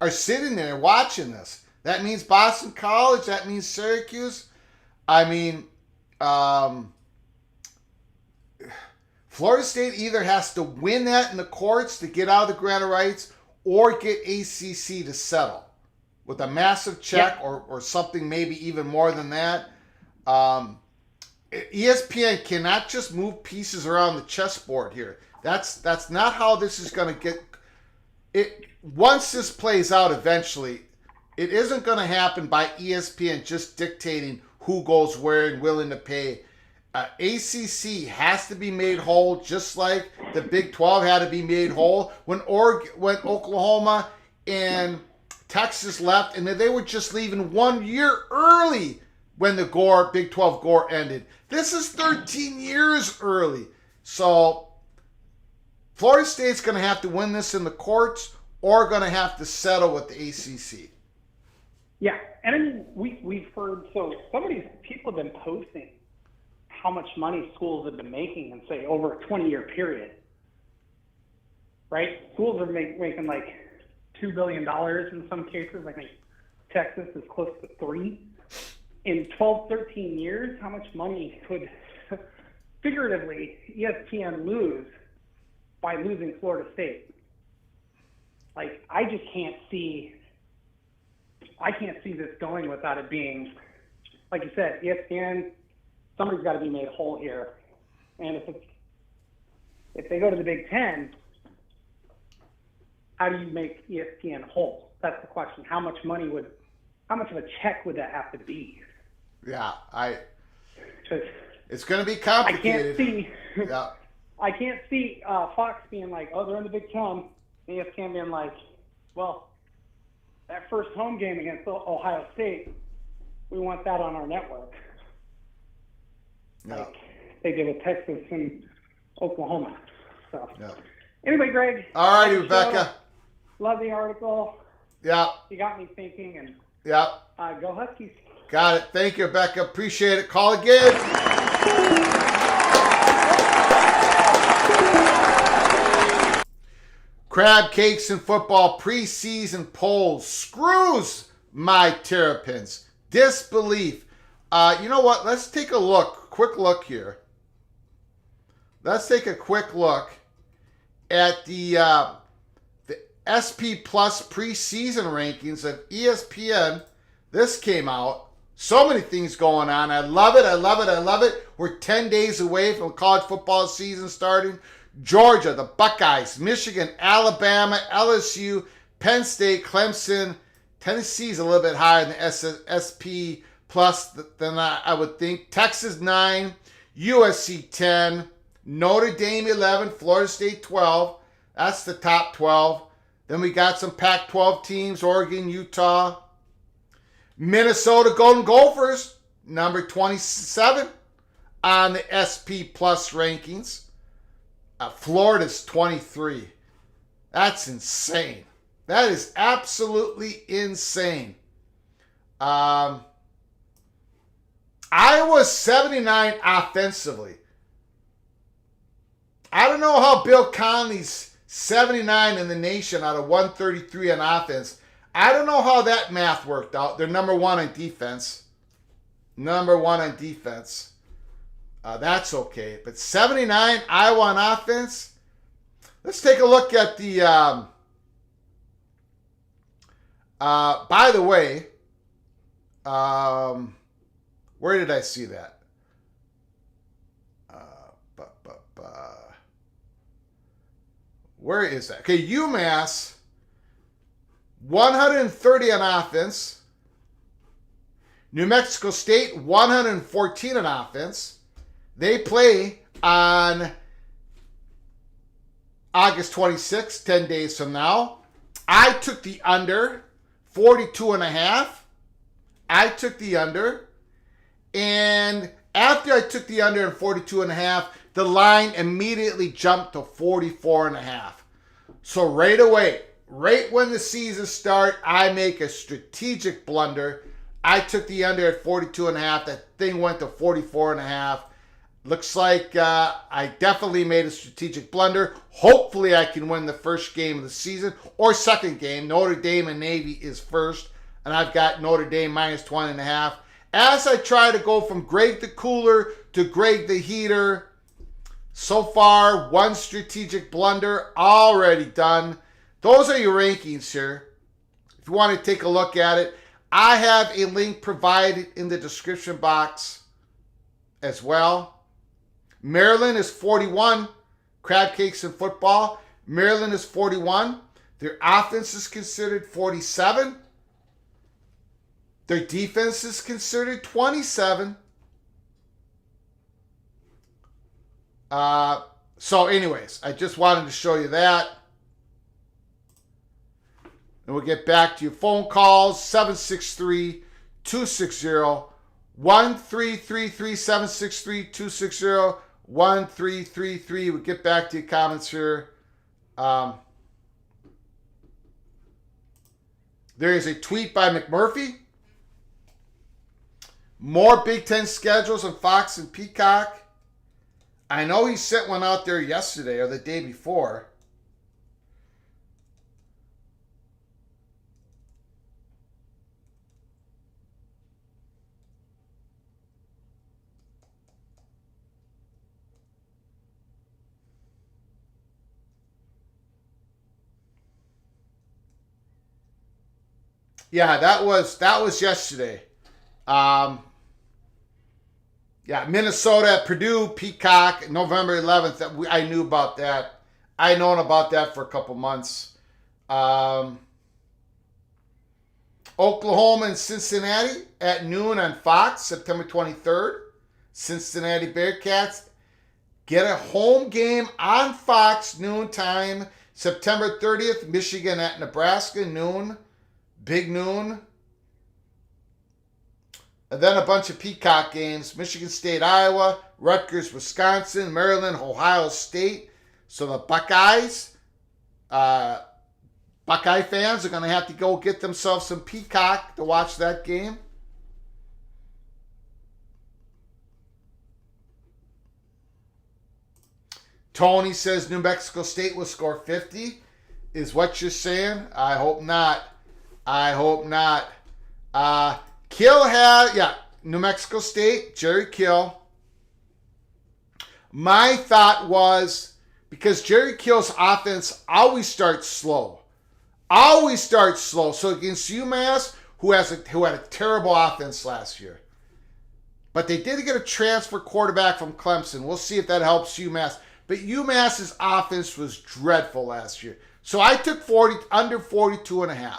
are sitting there watching this. That means Boston College. That means Syracuse. I mean, Florida State either has to win that in the courts to get out of the grant of rights or get ACC to settle with a massive check or something maybe even more than that. ESPN cannot just move pieces around the chessboard here. That's not how this is going to get it. Once this plays out eventually, it isn't going to happen by ESPN just dictating who goes where and willing to pay. ACC has to be made whole, just like the Big 12 had to be made whole when Oklahoma and Texas left, and they were just leaving 1 year early when the Big 12 Gore ended. This is 13 years early. So Florida State's going to have to win this in the courts or going to have to settle with the ACC. Yeah, and I mean, we've heard, so some of these people have been posting how much money schools have been making in, say, over a 20-year period, right? Schools are making like $2 billion in some cases. I think Texas is close to $3 billion. In 12, 13 years, how much money could, figuratively, ESPN lose by losing Florida State? Like, I can't see this going without it being, like you said, ESPN, somebody's got to be made whole here. And if they go to the Big Ten, how do you make ESPN whole? That's the question. How much of a check would that have to be? Yeah, it's going to be complicated. I can't see Fox being like, oh, they're in the Big Ten. And ESPN being like, well, that first home game against Ohio State, we want that on our network. Yeah. Like they did with Texas and Oklahoma. So, Anyway, Greg. All righty, Rebecca. Love the article. Yeah. You got me thinking. And go Huskies. Got it. Thank you, Rebecca. Appreciate it. Call again. Crab cakes and football preseason polls screws my Terrapins. Disbelief. You know what? Let's take a look. Quick look here. Let's take a quick look at the SP Plus preseason rankings of ESPN. This came out. So many things going on. I love it. I love it. I love it. We're 10 days away from college football season starting. Georgia, the Buckeyes, Michigan, Alabama, LSU, Penn State, Clemson. Tennessee's a little bit higher than SP Plus than I would think. Texas 9, USC 10, Notre Dame 11, Florida State 12. That's the top 12. Then we got some Pac-12 teams, Oregon, Utah. Minnesota Golden Gophers, number 27 on the SP Plus rankings. Florida's 23. That's insane. That is absolutely insane. Iowa's 79 offensively. I don't know how Bill Conley's 79 in the nation out of 133 on offense. I don't know how that math worked out. They're number one on defense. That's okay. But 79 Iowa on offense. Let's take a look at the. By the way, where did I see that? Where is that? Okay, UMass. 130 on offense. New Mexico State, 114 on offense. They play on August 26th, 10 days from now. I took the under, 42.5. I took the under. And after I took the under and 42.5, the line immediately jumped to 44.5. So right away, right when the season starts, I make a strategic blunder. I took the under at 42.5. That thing went to 44.5. Looks like I definitely made a strategic blunder. Hopefully I can win the first game of the season or second game. Notre Dame and Navy is first. And I've got Notre Dame minus 20.5. As I try to go from Greg the Cooler to Greg the Heater, so far, one strategic blunder already done. Those are your rankings here. If you want to take a look at it, I have a link provided in the description box as well. Maryland is 41. Crab cakes in football. Maryland is 41. Their offense is considered 47. Their defense is considered 27. So anyways, I just wanted to show you that. And we'll get back to your phone calls. 763-260-1333. 763-260-1333. We'll get back to your comments here There is a tweet by McMurphy. More Big Ten schedules on Fox and Peacock. I know he sent one out there yesterday or the day before. Yeah, that was yesterday. Yeah, Minnesota, Purdue, Peacock, November 11th. I knew about that. I known about that for a couple months. Oklahoma and Cincinnati at noon on Fox, September 23rd. Cincinnati Bearcats get a home game on Fox noontime, September 30th. Michigan at Nebraska, noon. Big noon. And then a bunch of Peacock games. Michigan State, Iowa. Rutgers, Wisconsin. Maryland, Ohio State. So the Buckeyes, Buckeye fans are going to have to go get themselves some Peacock to watch that game. Tony says New Mexico State will score 50. Is what you're saying? I hope not. I hope not. Kill had, New Mexico State, Jerry Kill. My thought was, because Jerry Kill's offense always starts slow. So against UMass, who had a terrible offense last year. But they did get a transfer quarterback from Clemson. We'll see if that helps UMass. But UMass's offense was dreadful last year. So I took under 42.5.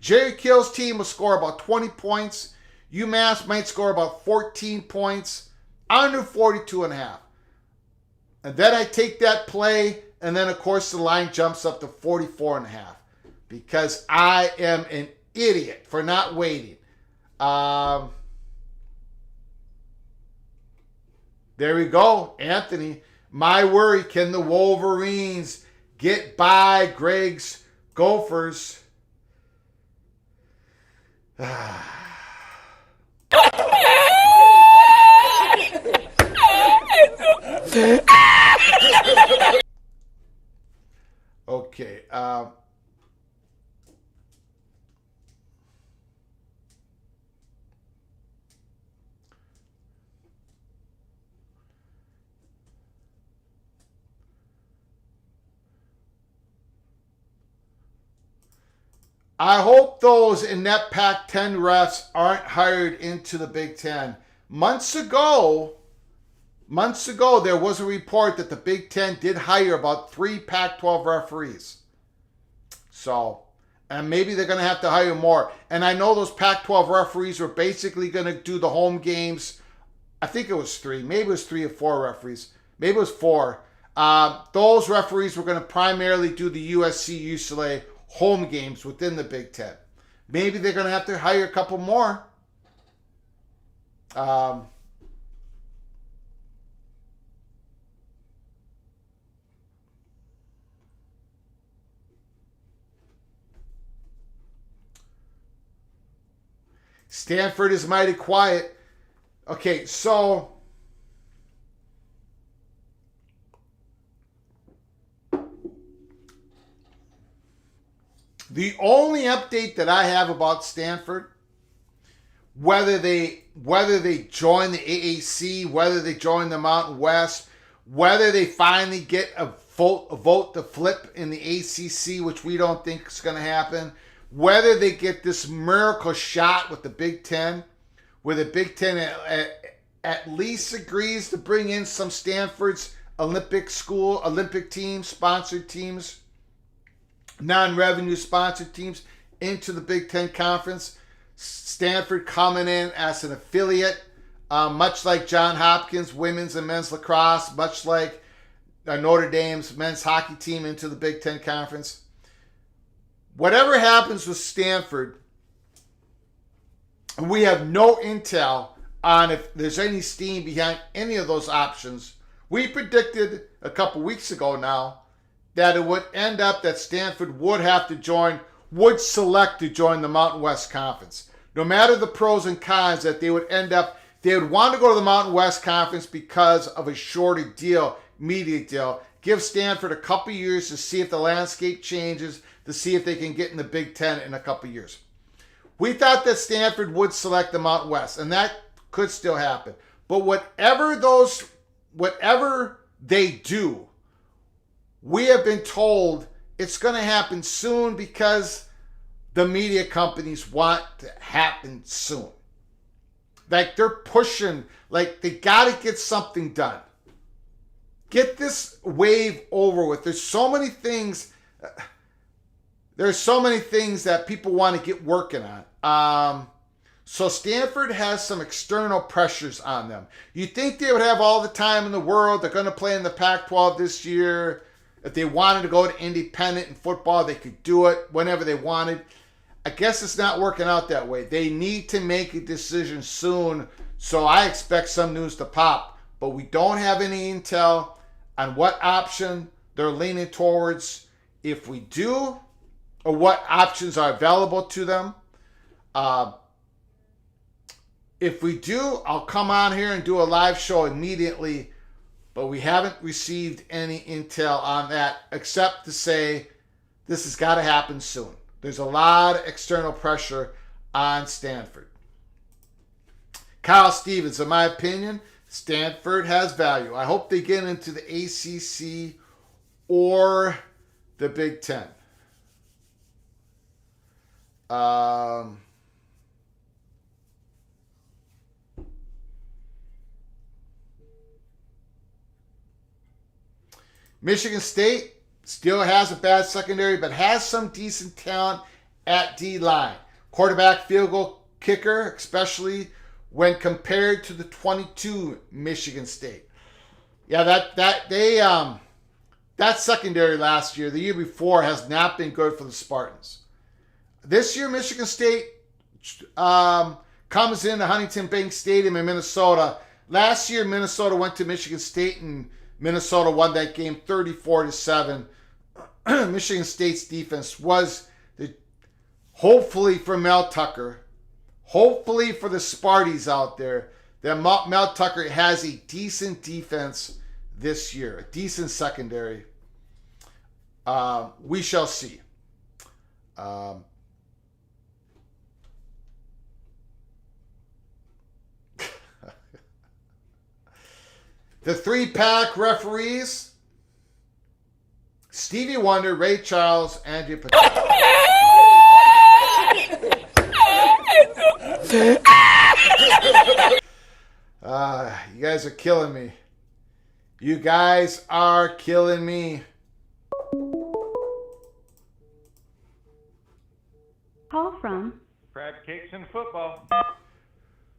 Jerry Kill's team will score about 20 points. UMass might score about 14 points. Under 42.5. And then I take that play, and then, of course, the line jumps up to 44.5. Because I am an idiot for not waiting. There we go, Anthony. My worry, can the Wolverines get by Greg's Gophers? Okay. I hope those inept Pac-10 refs aren't hired into the Big Ten. Months ago, there was a report that the Big Ten did hire about 3 Pac-12 referees. So, and maybe they're going to have to hire more. And I know those Pac-12 referees were basically going to do the home games. I think it was 3. Maybe it was 3 or 4 referees. Maybe it was 4. Those referees were going to primarily do the USC-UCLA home games within the Big Ten. Maybe they're going to have to hire a couple more. Stanford is mighty quiet. Okay, so the only update that I have about Stanford, whether they join the AAC, whether they join the Mountain West, whether they finally get a vote to flip in the ACC, which we don't think is going to happen, whether they get this miracle shot with the Big Ten, where the Big Ten at least agrees to bring in some Stanford's Olympic teams, sponsored teams, non-revenue sponsored teams into the Big Ten Conference. Stanford coming in as an affiliate, much like Johns Hopkins women's and men's lacrosse, much like Notre Dame's men's hockey team into the Big Ten Conference. Whatever happens with Stanford, we have no intel on if there's any steam behind any of those options. We predicted a couple weeks ago now that it would end up that Stanford would select to join the Mountain West Conference. No matter the pros and cons, that they would want to go to the Mountain West Conference because of a shorter deal, media deal. Give Stanford a couple years to see if the landscape changes, to see if they can get in the Big Ten in a couple years. We thought that Stanford would select the Mountain West, and that could still happen. But whatever they do, we have been told it's going to happen soon because the media companies want to happen soon. Like they're pushing, like they got to get something done. Get this wave over with. There's so many things that people want to get working on. So Stanford has some external pressures on them. You think they would have all the time in the world? They're going to play in the Pac-12 this year. If they wanted to go to independent in football, they could do it whenever they wanted. I guess it's not working out that way. They need to make a decision soon, so I expect some news to pop. But we don't have any intel on what option they're leaning towards. If we do, or what options are available to them. If we do, I'll come on here and do a live show immediately, but we haven't received any intel on that except to say this has got to happen soon. There's a lot of external pressure on Stanford. Kyle Stevens, in my opinion, Stanford has value. I hope they get into the ACC or the Big Ten. Michigan State still has a bad secondary, but has some decent talent at D-line. Quarterback, field goal kicker, especially when compared to the 22 Michigan State. Yeah, that secondary last year, the year before, has not been good for the Spartans. This year, Michigan State comes into Huntington Bank Stadium in Minnesota. Last year, Minnesota went to Michigan State and Minnesota won that game 34-7. Michigan State's defense was, hopefully for Mel Tucker, hopefully for the Sparties out there, that Mel Tucker has a decent defense this year, a decent secondary. We shall see. The 3-PAC referees, Stevie Wonder, Ray Charles, Andrea Patel. You guys are killing me. You guys are killing me. Call from Crab cakes and football.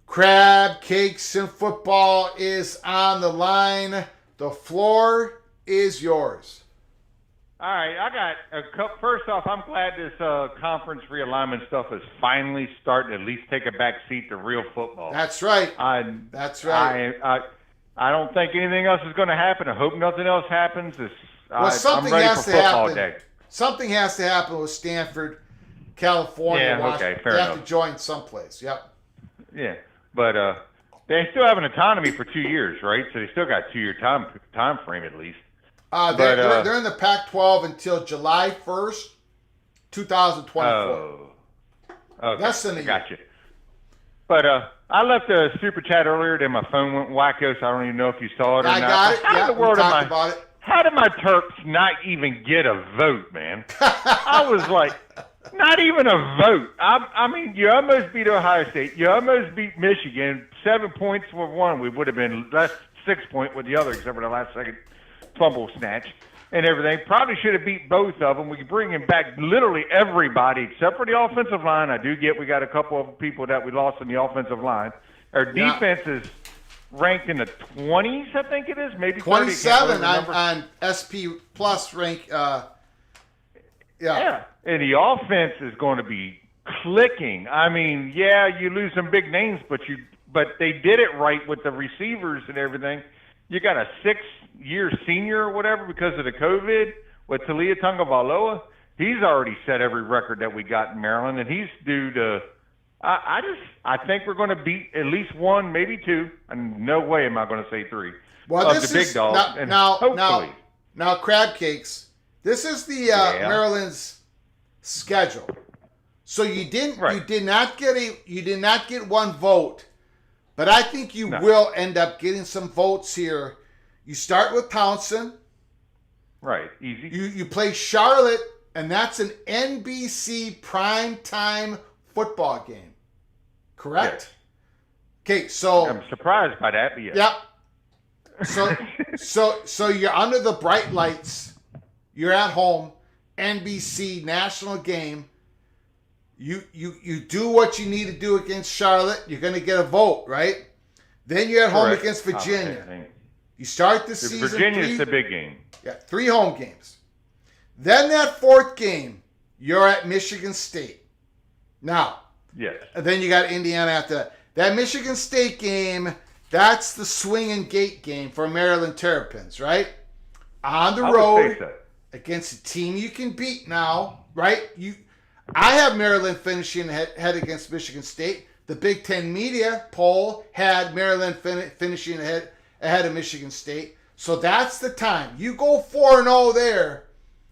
Crab Cakes and Football is on the line. The floor is yours. All right, I got a couple. First off, I'm glad this conference realignment stuff is finally starting to at least take a back seat to real football. That's right. That's right. I don't think anything else is going to happen. I hope nothing else happens. Something I'm ready has for to football happen. day. Something has to happen with Stanford, California, Yeah, Washington. okay, fair They enough. have to join someplace. Yep. Yeah, but they still have an autonomy for 2 years, right? So they still got 2-year time frame at least. They're in the Pac-12 until July 1st, 2024. Oh, okay. Less than a year. Gotcha. But I left a super chat earlier, then my phone went wacko, so I don't even know if you saw it or I not. got it. How in Yeah, the we world talked about it. How did my Terps not even get a vote, man? I was like, not even a vote. I mean, you almost beat Ohio State. You almost beat Michigan. 7 points for one. We would have been less 6 point with the other, except for the last second fumble snatch and everything. Probably should have beat both of them. We could bring in back literally everybody except for the offensive line. I do get we got a couple of people that we lost in the offensive line. Our defense is ranked in the 20s, I think it is. Maybe 27 on SP Plus rank. Yeah, and the offense is going to be clicking. I mean, yeah, you lose some big names, but they did it right with the receivers and everything. You got a 6-year senior or whatever because of the COVID. with Talia Tagovailoa, he's already set every record that we got in Maryland, and he's due to. I think we're going to beat at least one, maybe two. And no way am I going to say three. Well, of this the big is dogs. now crab cakes. This is the Maryland's schedule. So you did not get one vote, but I think you will end up getting some votes here. You start with Townsend. Right, easy. You play Charlotte, and that's an NBC primetime football game. Correct? Yes. Okay, so I'm surprised by that, but yes. Yep. So you're under the bright lights. You're at home. NBC national game. You do what you need to do against Charlotte. You're going to get a vote, right? Then you're at home against Virginia. You start the season. Virginia's the big game. Yeah, 3 home games. Then that 4th game, you're at Michigan State. Now, yes. And then you got Indiana after that. That Michigan State game, that's the swing and gate game for Maryland Terrapins, right? On the road against a team you can beat now, right? I have Maryland finishing ahead against Michigan State. The Big Ten media poll had Maryland finishing ahead of Michigan State. So that's the time. You go 4-0 there,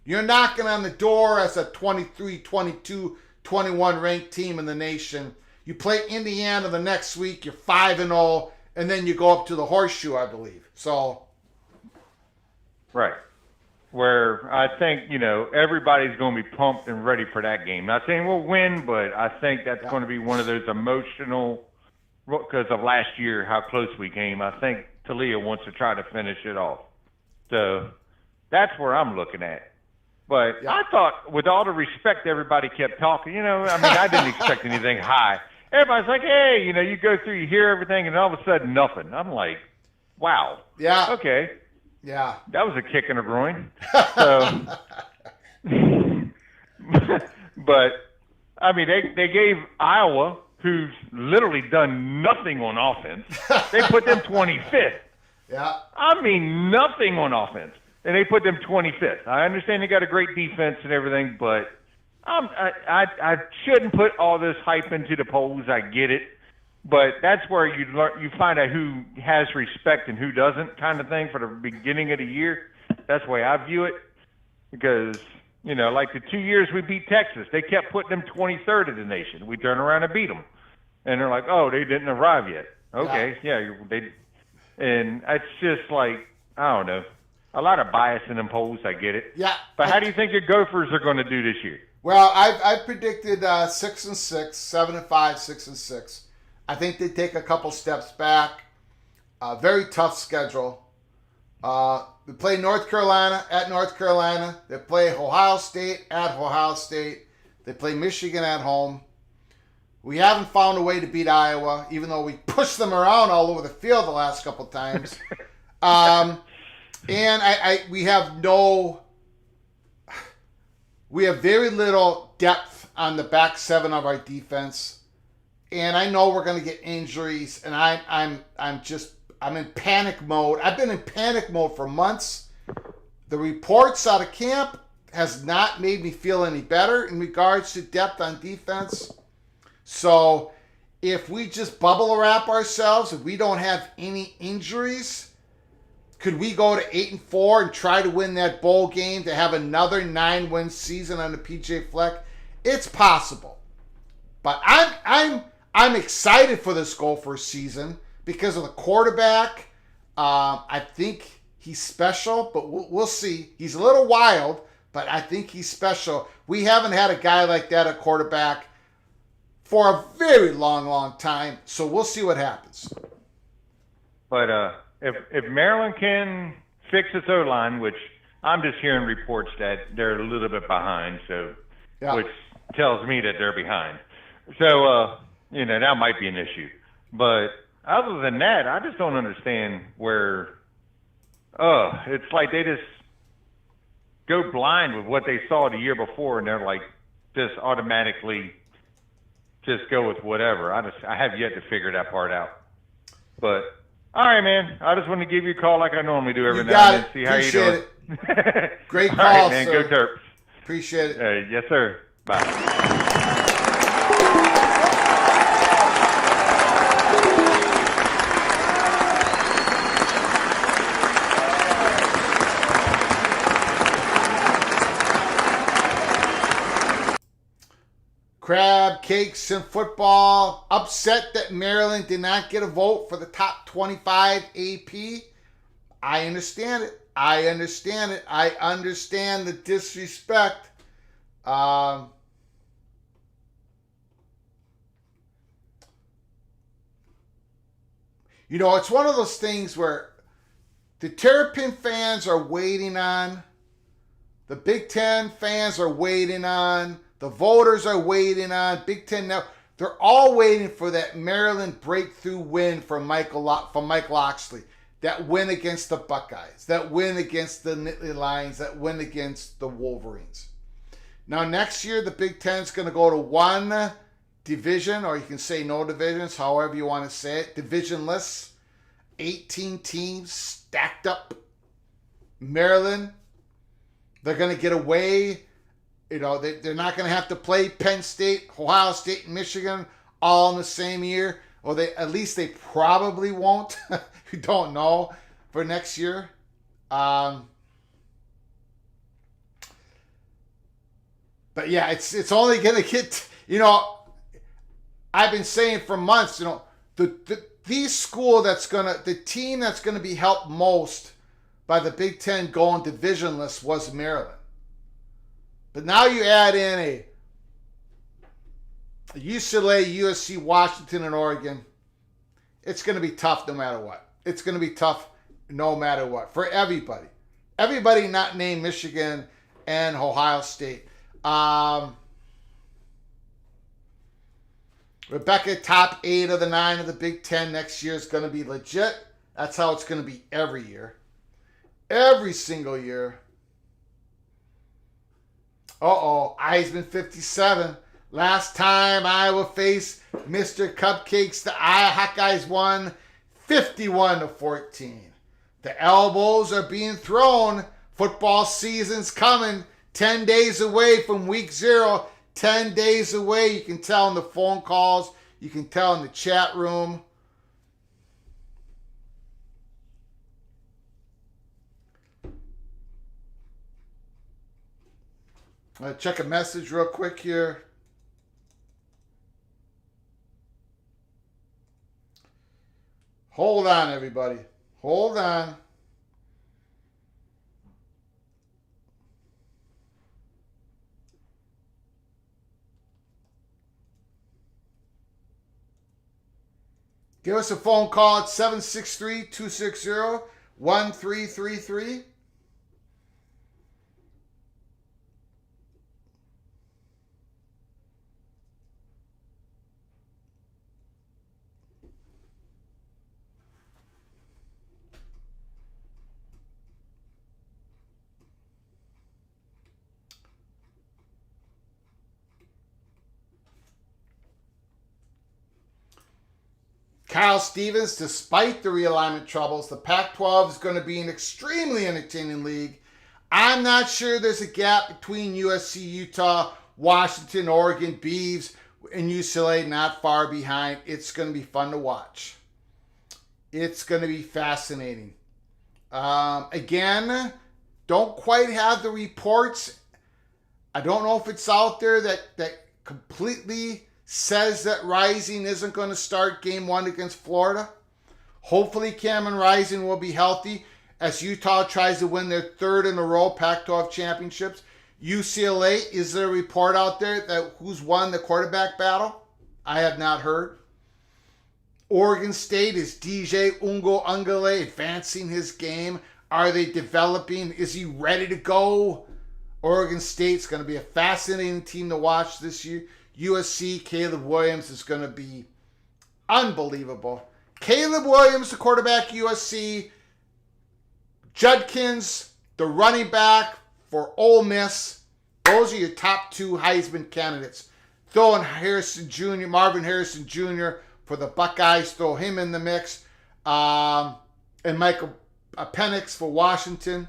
you're knocking on the door as a 23, 22, 21 ranked team in the nation. You play Indiana the next week, you're 5-0, and then you go up to the Horseshoe, I believe. So, right, where I think everybody's going to be pumped and ready for that game. Not saying we'll win, but I think that's going to be one of those emotional, because of last year how close we came. I think Talia wants to try to finish it off. So that's where I'm looking at. But I thought, with all the respect everybody kept talking, I didn't expect anything high. Everybody's like, hey, you go through, you hear everything, and all of a sudden, nothing. I'm like, wow. Yeah. Okay. Yeah. That was a kick in the groin. So, but, they gave Iowa, who's literally done nothing on offense, they put them 25th. Yeah. Nothing on offense. And they put them 25th. I understand they got a great defense and everything, but I shouldn't put all this hype into the polls. I get it, but that's where you find out who has respect and who doesn't, kind of thing, for the beginning of the year. That's the way I view it, because like the 2 years we beat Texas, they kept putting them 23rd in the nation. We turn around and beat them, and they're like, oh, they didn't arrive yet. Okay, and it's just like, I don't know. A lot of bias in them polls, I get it. Yeah. But how do you think your Gophers are going to do this year? Well, I predicted 6-6, 7-5, 6-6. I think they take a couple steps back. Very tough schedule. They play North Carolina at North Carolina. They play Ohio State at Ohio State. They play Michigan at home. We haven't found a way to beat Iowa, even though we pushed them around all over the field the last couple times. And we have very little depth on the back 7 of our defense, and I know we're going to get injuries, and I'm in panic mode. I've been in panic mode for months. The reports out of camp has not made me feel any better in regards to depth on defense. So if we just bubble wrap ourselves, if we don't have any injuries, could we go to 8-4 and try to win that bowl game to have another 9-win season on the PJ Fleck? It's possible, but I'm excited for this Gophers season because of the quarterback. I think he's special, but we'll see. He's a little wild, but I think he's special. We haven't had a guy like that at quarterback for a very long, long time, so we'll see what happens. But if Maryland can fix its O-line, which I'm just hearing reports that they're a little bit behind, which tells me that they're behind. So, that might be an issue. But other than that, I just don't understand where it's like they just go blind with what they saw the year before, and they're like just automatically just go with whatever. I have yet to figure that part out. But all right, man. I just want to give you a call like I normally do every now and then. See how you doing. Great All call, right, man. sir. Go Terps. Appreciate it. Yes, sir. Bye. Crab cakes and football. Upset that Maryland did not get a vote for the top 25 AP. I understand it. I understand it. I understand the disrespect. You know, it's one of those things where the Terrapin fans are waiting on, the Big Ten fans are waiting on, the voters are waiting on, Big Ten now. They're all waiting for that Maryland breakthrough win from Mike Locksley. That win against the Buckeyes, that win against the Nittany Lions, that win against the Wolverines. Now, next year, the Big Ten is going to go to one division, or you can say no divisions, however you want to say it, divisionless, 18 teams stacked up. Maryland, they're going to get away. You know, they're not going to have to play Penn State, Ohio State, and Michigan all in the same year. Or at least they probably won't. You don't know for next year. But yeah, it's only going to get, you know, I've been saying for months, you know, the team that's going to be helped most by the Big Ten going divisionless was Maryland. But now you add in a UCLA, USC, Washington, and Oregon. It's going to be tough no matter what. It's going to be tough no matter what for everybody. Everybody not named Michigan and Ohio State. Rebecca, top 8 of the 9 of the Big Ten next year is going to be legit. That's how it's going to be every year. Every single year. Heisman 57. Last time Iowa faced Mr. Cupcakes, the Hawkeyes won 51-14. The elbows are being thrown. Football season's coming. 10 days away from week 0. 10 days away. You can tell in the phone calls. You can tell in the chat room. I'm going to check a message real quick here. Hold on, everybody. Hold on. Give us a phone call at 763-260-1333. Kyle Stevens, despite the realignment troubles, the Pac-12 is going to be an extremely entertaining league. I'm not sure there's a gap between USC, Utah, Washington, Oregon, Beavs, and UCLA not far behind. It's going to be fun to watch. It's going to be fascinating. Again, don't quite have the reports. I don't know if it's out there that completely says that Rising isn't going to start game 1 against Florida. Hopefully Cameron Rising will be healthy as Utah tries to win their 3rd in a row Pac-12 championships. UCLA, is there a report out there that who's won the quarterback battle? I have not heard. Oregon State, is DJ Ungale advancing his game? Are they developing? Is he ready to go? Oregon State's going to be a fascinating team to watch this year. USC, Caleb Williams is going to be unbelievable. Caleb Williams, the quarterback, USC. Judkins, the running back for Ole Miss. Those are your top 2 Heisman candidates. Throw in Marvin Harrison Jr. for the Buckeyes. Throw him in the mix. And Michael Penix for Washington.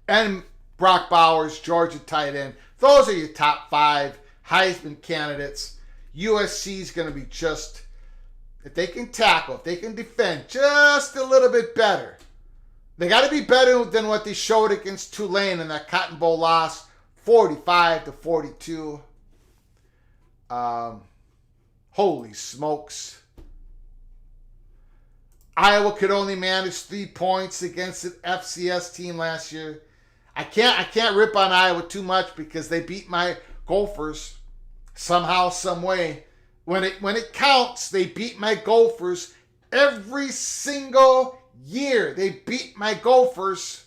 and Brock Bowers, Georgia tight end. Those are your top 5 Heisman candidates. USC is going to be just, if they can tackle, if they can defend just a little bit better. They got to be better than what they showed against Tulane in that Cotton Bowl loss, 45-42. Holy smokes. Iowa could only manage 3 points against an FCS team last year. I can't rip on Iowa too much because they beat my Gophers somehow, some way. When it counts, they beat my Gophers every single year. They beat my Gophers.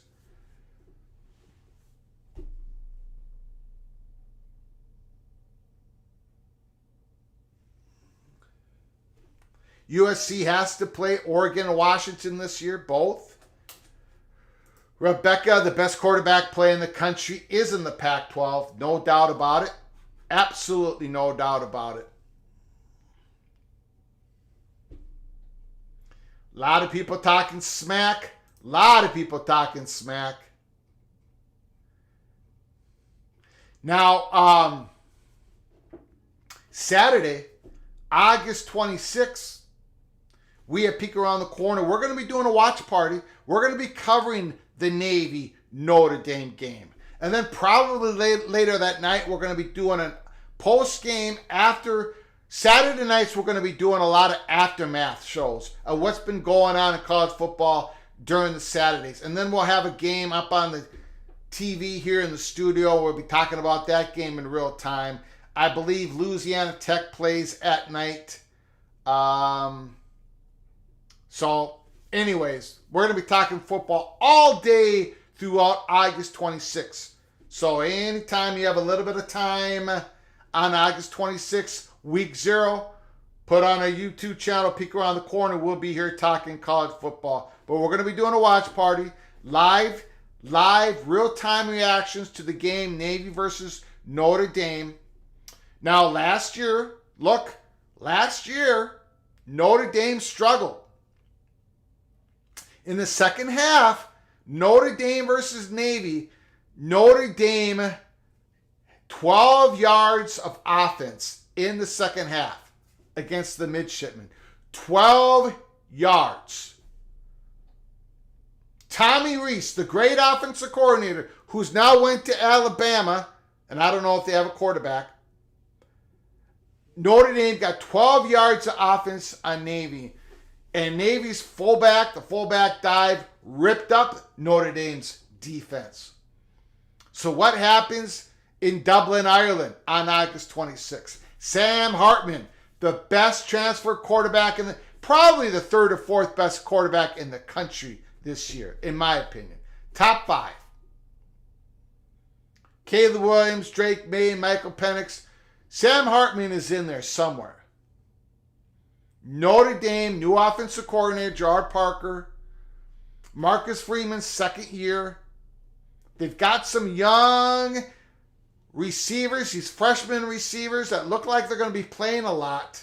USC has to play Oregon and Washington this year, both. Rebecca, the best quarterback play in the country, is in the Pac-12. No doubt about it. Absolutely no doubt about it. A lot of people talking smack. Now, Saturday, August 26th, we at Peek Around the Corner, we're going to be doing a watch party. We're going to be covering the Navy Notre Dame game. And then probably later that night, we're going to be doing a post-game after. Saturday nights, we're going to be doing a lot of aftermath shows of what's been going on in college football during the Saturdays. And then we'll have a game up on the TV here in the studio. We'll be talking about that game in real time. I believe Louisiana Tech plays at night. So, anyways, we're going to be talking football all day throughout August 26th. So, anytime you have a little bit of time on August 26th, week 0, put on our YouTube channel, Peek Around the Corner. We'll be here talking college football. But we're going to be doing a watch party, live, real-time reactions to the game, Navy versus Notre Dame. Now, last year, Notre Dame struggled. In the second half, Notre Dame versus Navy, Notre Dame, 12 yards of offense in the second half against the midshipmen. 12 yards. Tommy Rees, the great offensive coordinator, who's now went to Alabama, and I don't know if they have a quarterback. Notre Dame got 12 yards of offense on Navy. And Navy's the fullback dive, ripped up Notre Dame's defense. So what happens in Dublin, Ireland on August 26th? Sam Hartman, the best transfer quarterback probably the 3rd or 4th best quarterback in the country this year, in my opinion. Top 5. Caleb Williams, Drake May, Michael Penix. Sam Hartman is in there somewhere. Notre Dame, new offensive coordinator, Gerard Parker. Marcus Freeman's second year. They've got some young receivers, these freshman receivers that look like they're going to be playing a lot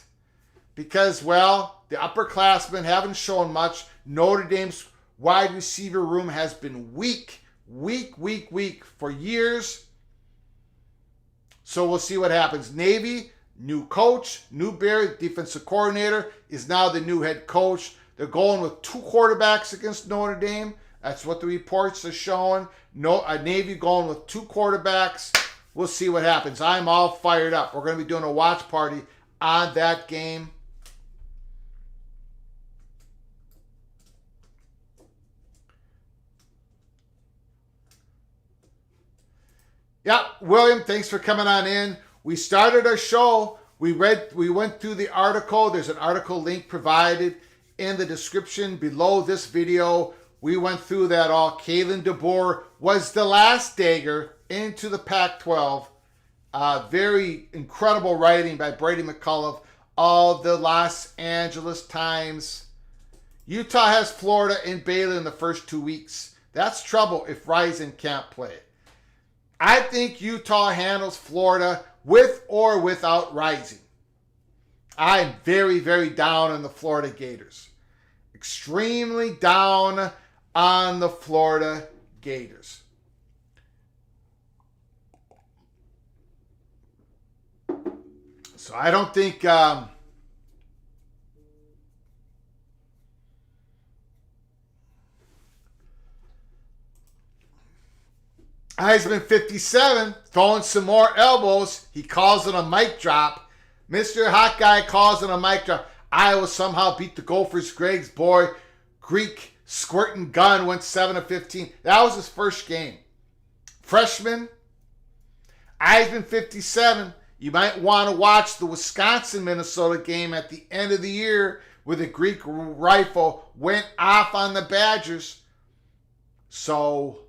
because, well, the upperclassmen haven't shown much. Notre Dame's wide receiver room has been weak for years. So we'll see what happens. Navy, new coach, New Berry, defensive coordinator, is now the new head coach. They're going with 2 quarterbacks against Notre Dame. That's what the reports are showing. Navy going with 2 quarterbacks. We'll see what happens. I'm all fired up. We're going to be doing a watch party on that game. Yeah, William, thanks for coming on in. We started our show. We went through the article. There's an article link provided in the description below this video. We went through that all. Kalen DeBoer was the last dagger into the Pac-12. Very incredible writing by Brady McCollough of the Los Angeles Times. Utah has Florida and Baylor in the first 2 weeks. That's trouble if Rising can't play. I think Utah handles Florida with or without Rising. I'm very, very down on the Florida Gators. Extremely down on the Florida Gators. So I don't think Heisman 57 throwing some more elbows. He calls it a mic drop. Mr. Hot Guy calls it a mic drop. Iowa somehow beat the Gophers. Greg's boy, Greek squirting gun, went 7-15. That was his first game. Freshman, Heisman 57. You might want to watch the Wisconsin-Minnesota game at the end of the year where the Greek rifle went off on the Badgers. So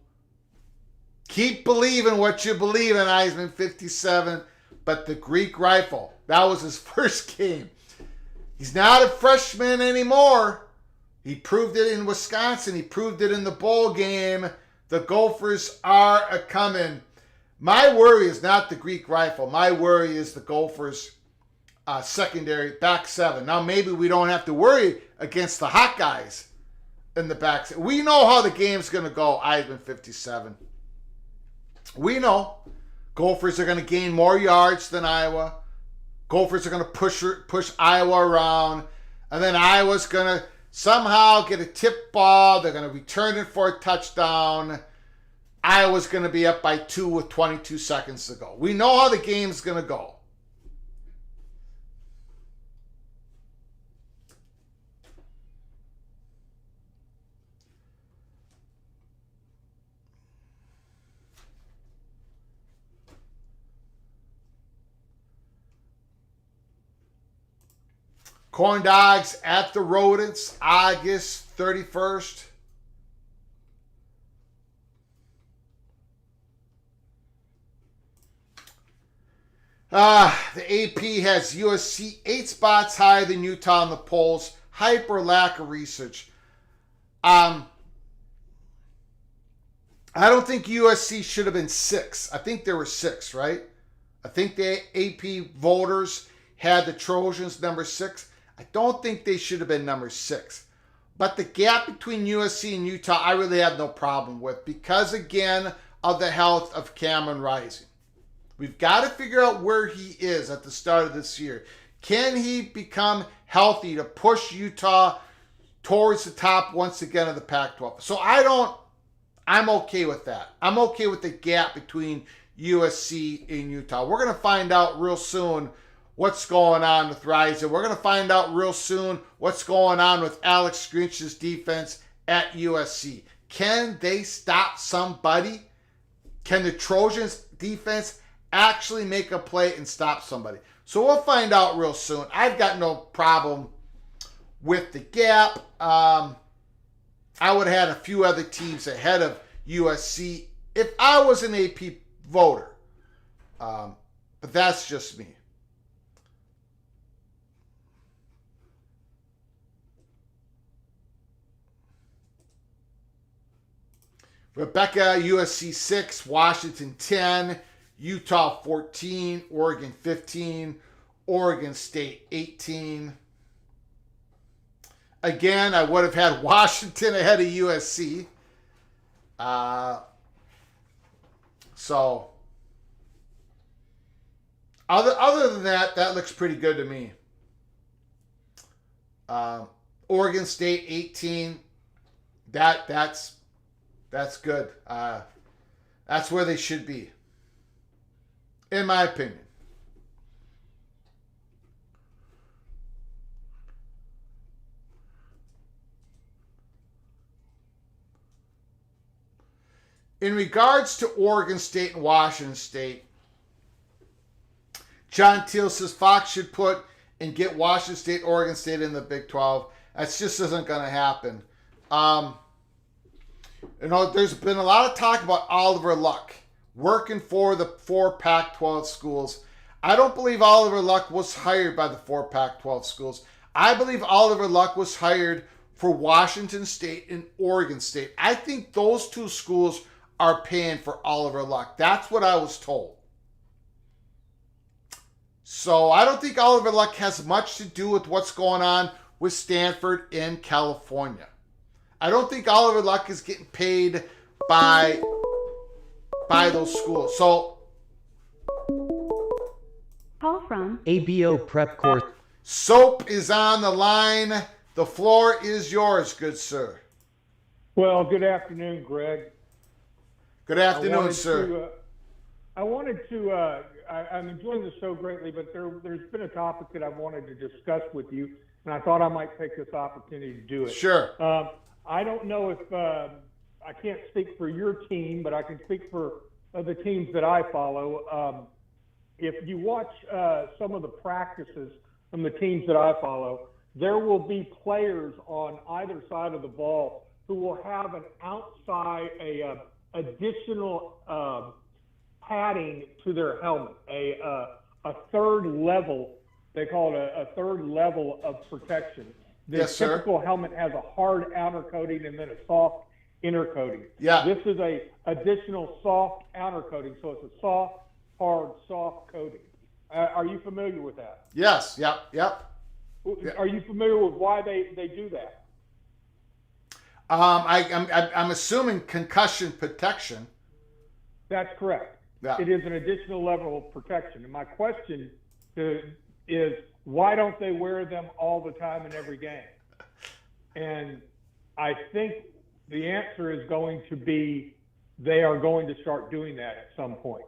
keep believing what you believe in Heisman 57. But the Greek rifle, that was his first game. He's not a freshman anymore. He proved it in Wisconsin. He proved it in the bowl game. The Gophers are a coming. My worry is not the Greek rifle. My worry is the Gophers secondary back seven. Now maybe we don't have to worry against the hot guys in the back seven. We know how the game's going to go, Heisman 57. We know Gophers are going to gain more yards than Iowa. Gophers are going to push Iowa around. And then Iowa's going to somehow get a tip ball. They're going to return it for a touchdown. Iowa's going to be up by 2 with 22 seconds to go. We know how the game's going to go. Corn dogs at the Rodents, August 31st. The AP has USC 8 spots higher than Utah in the polls. Hype or lack of research? I don't think USC should have been 6. I think there were 6, right? I think the AP voters had the Trojans number 6. I don't think they should have been number 6. But the gap between USC and Utah, I really have no problem with because, again, of the health of Cameron Rising. We've got to figure out where he is at the start of this year. Can he become healthy to push Utah towards the top once again of the Pac-12? So I'm okay with that. I'm okay with the gap between USC and Utah. We're going to find out real soon what's going on with Rising. We're going to find out real soon what's going on with Alex Grinch's defense at USC. Can they stop somebody? Can the Trojans defense actually make a play and stop somebody? So we'll find out real soon. I've got no problem with the gap. I would have had a few other teams ahead of USC if I was an AP voter. But that's just me. Rebecca, USC 6, Washington 10, Utah 14, Oregon 15, Oregon State 18. Again, I would have had Washington ahead of USC. So, other than that, that looks pretty good to me. Oregon State 18, that's good. That's where they should be, in my opinion. In regards to Oregon State and Washington State, John Teal says Fox should put and get Washington State, Oregon State in the Big 12. That just isn't going to happen. There's been a lot of talk about Oliver Luck working for the 4 Pac-12 schools. I don't believe Oliver Luck was hired by the 4 Pac-12 schools. I believe Oliver Luck was hired for Washington State and Oregon State. I think those 2 schools are paying for Oliver Luck. That's what I was told. So I don't think Oliver Luck has much to do with what's going on with Stanford in California. I don't think Oliver Luck is getting paid by those schools. So Call from ABO prep course. Soap is on the line. The floor is yours, good sir. Well, good afternoon, Greg. Good afternoon, sir. I'm enjoying the show greatly, but there's been a topic that I wanted to discuss with you, and I thought I might take this opportunity to do it. Sure. I don't know if I can't speak for your team, but I can speak for the teams that I follow. If you watch some of the practices from the teams that I follow, there will be players on either side of the ball who will have an outside, additional padding to their helmet, a third level. They call it a third level of protection. The Yes, sir. typical helmet has a hard outer coating and then a soft inner coating. Yeah. This is a additional soft outer coating, so it's a soft, hard, soft coating. Are you familiar with that? Yes. Yep. Yeah. Are you familiar with why they do that? I'm assuming concussion protection. That's correct. Yeah. It is an additional level of protection. And my question is, why don't they wear them all the time in every game? And I think the answer is going to be they are going to start doing that at some point.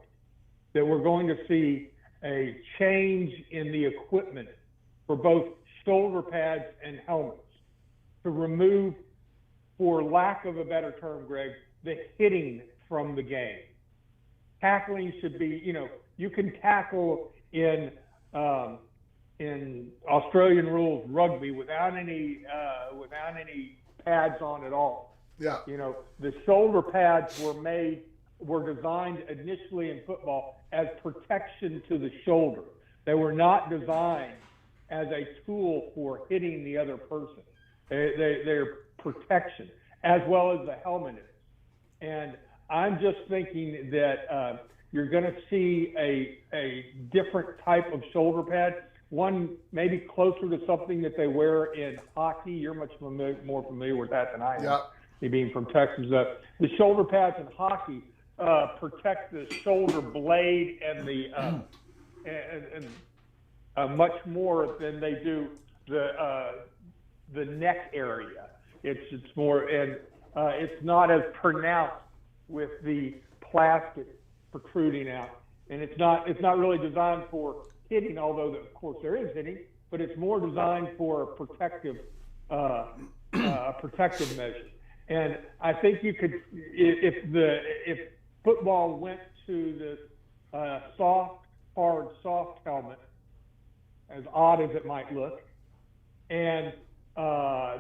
That we're going to see a change in the equipment for both shoulder pads and helmets to remove, for lack of a better term, Greg, the hitting from the game. Tackling should be, you can tackle in Australian rules rugby without any pads on at all. Yeah. The shoulder pads were designed initially in football as protection to the shoulder. They were not designed as a tool for hitting the other person. They're protection, as well as the helmet is. And I'm just thinking that you're going to see a different type of shoulder pad, one maybe closer to something that they wear in hockey. You're much more familiar with that than I am, Yep. me being from Texas. The shoulder pads in hockey protect the shoulder blade and the much more than they do the neck area. It's more, and it's not as pronounced with the plastic protruding out, and it's not really designed for hitting, although of course there is hitting, but it's more designed for a protective measure. And I think you could, if football went to the soft helmet, as odd as it might look, and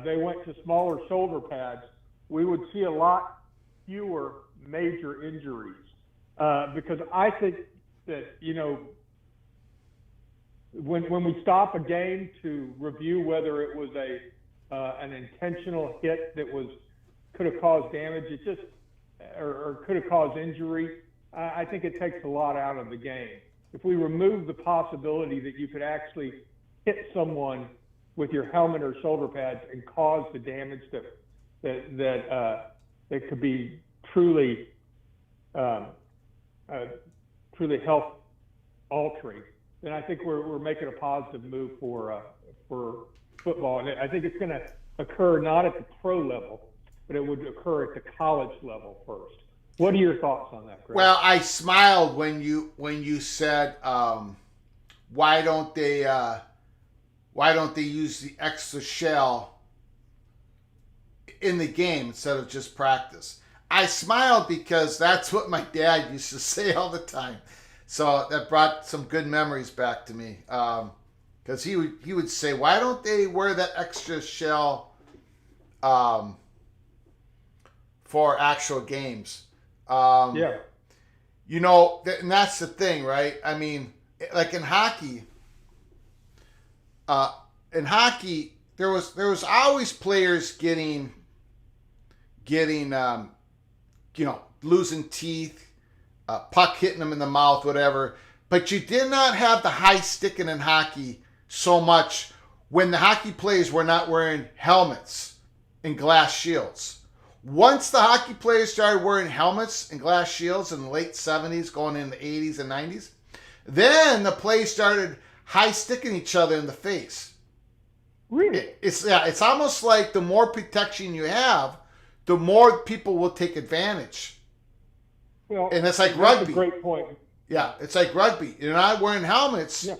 they went to smaller shoulder pads, we would see a lot fewer major injuries. Because I think that, when we stop a game to review whether it was an intentional hit that could have caused damage, or could have caused injury, I think it takes a lot out of the game. If we remove the possibility that you could actually hit someone with your helmet or shoulder pads and cause the damage that could be truly health altering, then I think we're making a positive move for football. And I think it's going to occur not at the pro level, but it would occur at the college level first. What are your thoughts on that, Greg? Well, I smiled when you said, why don't they use the extra shell in the game instead of just practice? I smiled because that's what my dad used to say all the time. So that brought some good memories back to me. Because he would say, why don't they wear that extra shell for actual games? Yeah. And that's the thing, right? I mean, like in hockey, there was always players getting losing teeth, puck hitting them in the mouth, whatever. But you did not have the high sticking in hockey so much when the hockey players were not wearing helmets and glass shields. Once the hockey players started wearing helmets and glass shields in the late 70s, going into the 80s and 90s, Then the players started high sticking each other in the face. Really? It's almost like the more protection you have, the more people will take advantage. Well, And it's like that's rugby. a great point. Yeah, it's like rugby. You're not wearing helmets. Yeah.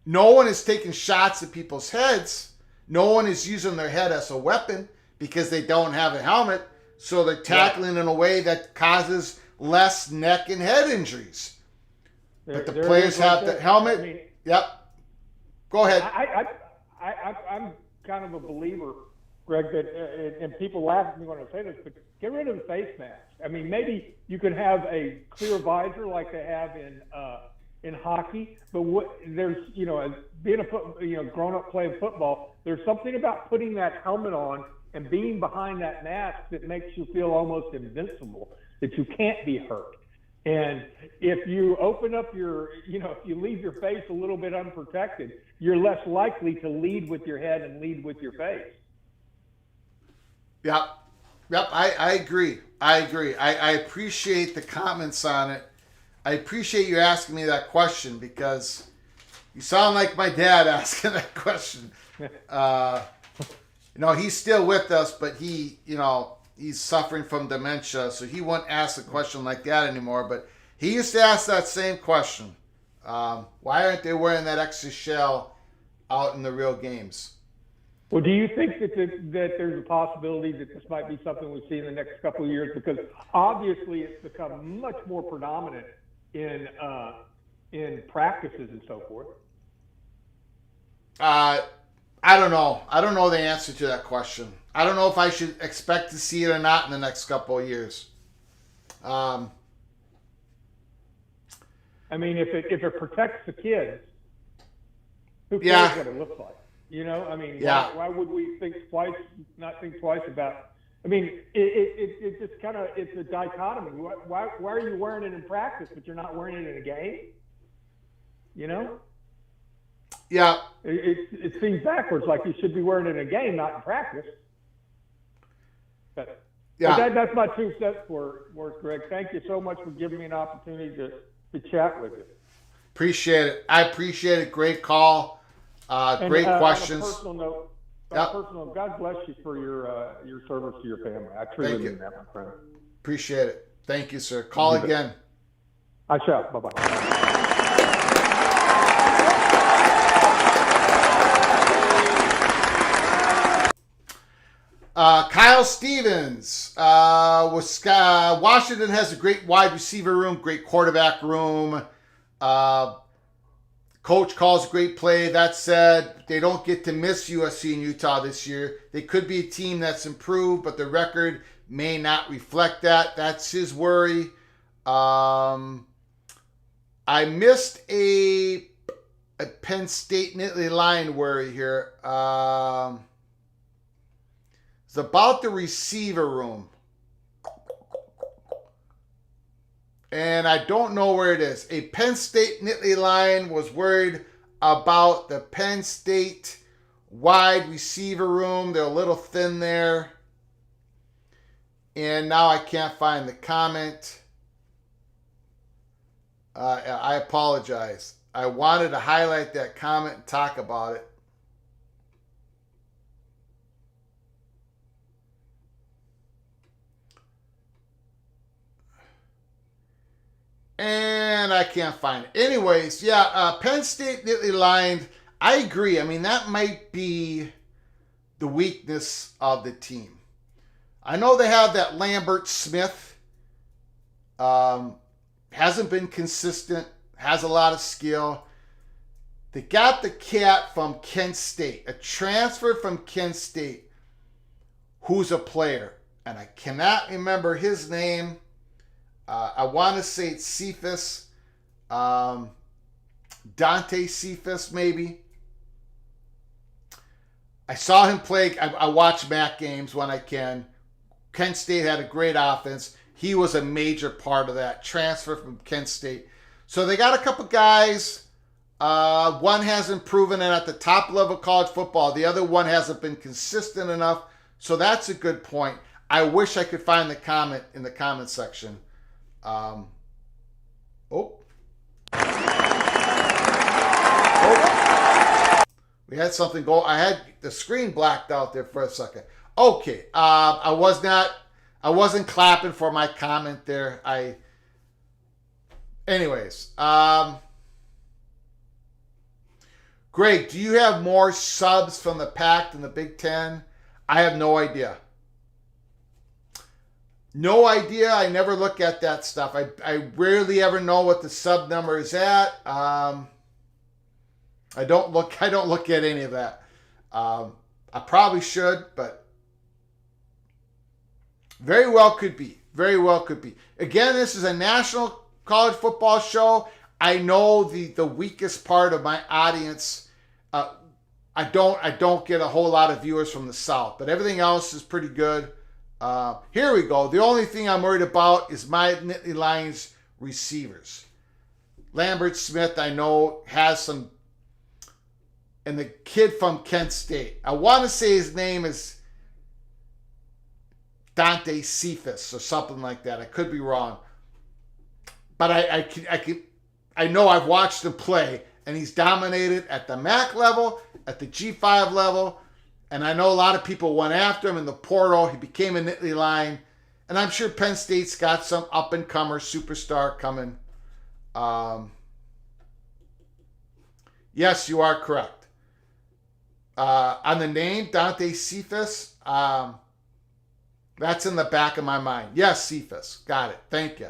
No one is taking shots at people's heads. No one is using their head as a weapon because they don't have a helmet. So they're tackling in a way that causes less neck and head injuries. But the players have the helmet. I mean, Yep. Go ahead. I'm kind of a believer, Greg, that and people laugh at me when I say this, but get rid of the face mask. I mean, maybe you could have a clear visor like they have in hockey, but there's being a grown up playing football, there's something about putting that helmet on and being behind that mask that makes you feel almost invincible, that you can't be hurt. And if you open up if you leave your face a little bit unprotected, you're less likely to lead with your head and lead with your face. Yep. I agree. I appreciate the comments on it. I appreciate you asking me that question because you sound like my dad asking that question. He's still with us, but he's suffering from dementia, so he won't ask a question like that anymore. But he used to ask that same question. Why aren't they wearing that extra shell out in the real games? Well, do you think that there's a possibility that this might be something we see in the next couple of years? Because obviously it's become much more predominant in practices and so forth. I don't know. I don't know the answer to that question. I don't know if I should expect to see it or not in the next couple of years. I mean, if it protects the kids, who cares what it looks like? Why would we not think twice about? I mean, it just kind of, it's a dichotomy. Why are you wearing it in practice, but you're not wearing it in a game? Yeah. It seems backwards, like you should be wearing it in a game, not in practice. But that's my 2 cents for it, Greg. Thank you so much for giving me an opportunity to chat with you. Appreciate it. I appreciate it. Great call. Great questions. On a personal note, God bless you for your service to your family. I truly mean that, my friend. Appreciate it. Thank you, sir. Call again. I shall. Bye-bye. Kyle Stevens. Washington has a great wide receiver room, great quarterback room. Coach calls a great play. That said, they don't get to miss USC and Utah this year. They could be a team that's improved, but the record may not reflect that. That's his worry. I missed a Penn State Nittany Lion worry here. It's about the receiver room. And I don't know where it is. A Penn State Nittany Lion was worried about the Penn State wide receiver room. They're a little thin there. And now I can't find the comment. I apologize. I wanted to highlight that comment and talk about it. And I can't find it. Anyways, Penn State Nittany Lion, I agree. I mean, that might be the weakness of the team. I know they have that Lambert Smith. Hasn't been consistent. Has a lot of skill. They got the cat from Kent State. A transfer from Kent State. Who's a player. And I cannot remember his name. I want to say it's Cephas. Dante Cephas, maybe. I saw him play. I watch MAC games when I can. Kent State had a great offense. He was a major part of that transfer from Kent State. So they got a couple guys. One hasn't proven it at the top level of college football. The other one hasn't been consistent enough. So that's a good point. I wish I could find the comment in the comment section. We had something go. I had the screen blacked out there for a second. Okay. I wasn't clapping for my comment there. Anyways. Greg, do you have more subs from the PAC than the Big Ten? I have no idea. No idea. I never look at that stuff. I rarely ever know what the sub number is at. I don't look at any of that. I probably should, but very well could be. Very well could be. Again, this is a national college football show. I know the weakest part of my audience. I don't get a whole lot of viewers from the South, but everything else is pretty good. Here we go. The only thing I'm worried about is my Nittany Lions receivers. Lambert Smith, I know, has some, and the kid from Kent State. I want to say his name is Dante Cephas or something like that. I could be wrong, but I know I've watched him play, and he's dominated at the MAC level, at the G5 level, and I know a lot of people went after him in the portal. He became a Nittany Lion, and I'm sure Penn State's got some up-and-comer superstar coming. Yes, you are correct. On the name, Dante Cephas, that's in the back of my mind. Yes, Cephas. Got it. Thank you.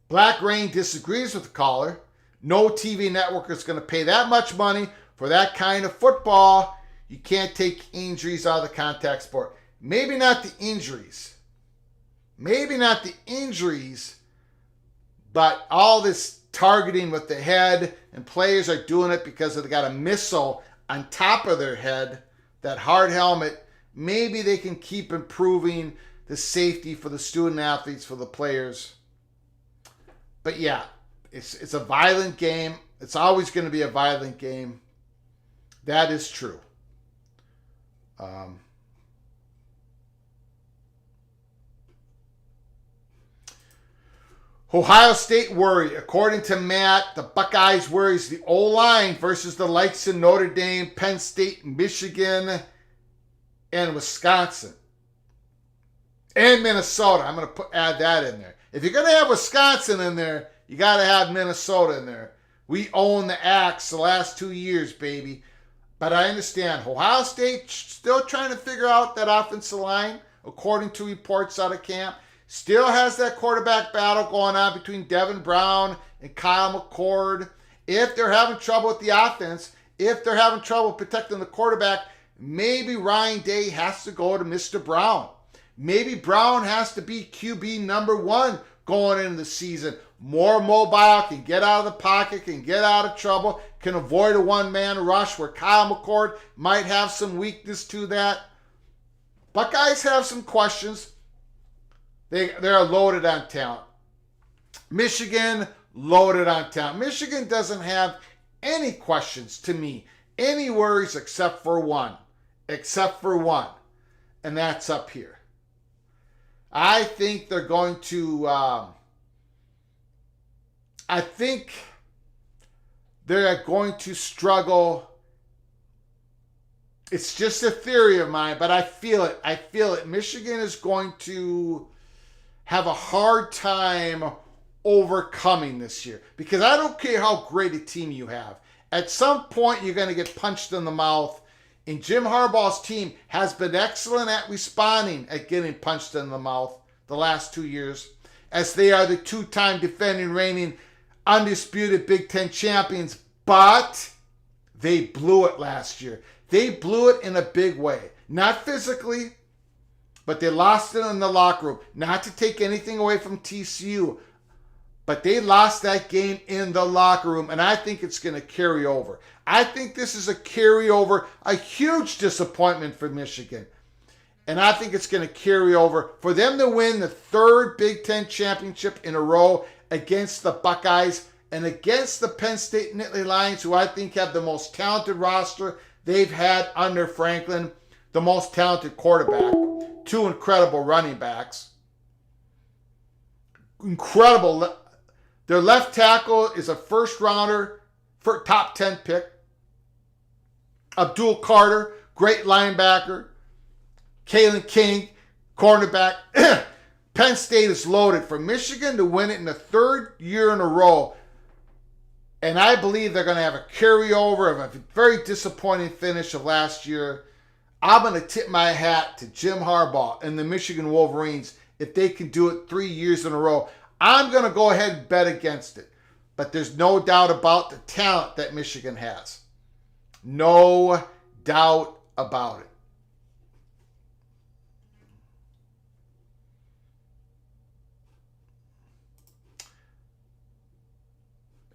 Black Rain disagrees with the caller. No TV network is going to pay that much money for that kind of football. You can't take injuries out of the contact sport. Maybe not the injuries. But all this targeting with the head, and players are doing it because they got a missile on top of their head, that hard helmet. Maybe they can keep improving the safety for the student athletes, for the players. But yeah, it's a violent game. It's always going to be a violent game. That is true. Ohio State worry. According to Matt, the Buckeyes worries the O-line versus the likes of Notre Dame, Penn State, Michigan, and Wisconsin. And Minnesota. I'm going to add that in there. If you're going to have Wisconsin in there, you got to have Minnesota in there. We own the axe the last 2 years, baby. But I understand. Ohio State still trying to figure out that offensive line, according to reports out of camp. Still has that quarterback battle going on between Devin Brown and Kyle McCord. If they're having trouble with the offense, if they're having trouble protecting the quarterback, maybe Ryan Day has to go to Mr. Brown. Maybe Brown has to be QB number 1 going into the season. More mobile, can get out of the pocket, can get out of trouble, can avoid a one-man rush where Kyle McCord might have some weakness to that. Buckeyes have some questions. They're loaded on talent. Michigan, loaded on talent. Michigan doesn't have any questions to me, any worries except for one. And that's up here. I think they're going to, they're going to struggle. It's just a theory of mine, but I feel it. Michigan is going to have a hard time overcoming this year, because I don't care how great a team you have. At some point, you're going to get punched in the mouth. And Jim Harbaugh's team has been excellent at responding at getting punched in the mouth the last 2 years, as they are the 2-time defending, reigning, undisputed Big Ten champions. But they blew it last year. They blew it in a big way. Not physically, but they lost it in the locker room. Not to take anything away from TCU, but they lost that game in the locker room, and I think it's going to carry over. I think this is a carryover, a huge disappointment for Michigan. And I think it's going to carry over for them to win the 3rd Big Ten championship in a row against the Buckeyes and against the Penn State Nittany Lions, who I think have the most talented roster they've had under Franklin, the most talented quarterback. two incredible running backs. Incredible. Their left tackle is a first rounder, for top 10 pick. Abdul Carter, great linebacker. Kalen King, cornerback. Penn State is loaded for Michigan to win it in the third year in a row. And I believe they're going to have a carryover of a very disappointing finish of last year. I'm going to tip my hat to Jim Harbaugh and the Michigan Wolverines if they can do it 3 years in a row. I'm going to go ahead and bet against it. But there's no doubt about the talent that Michigan has. No doubt about it.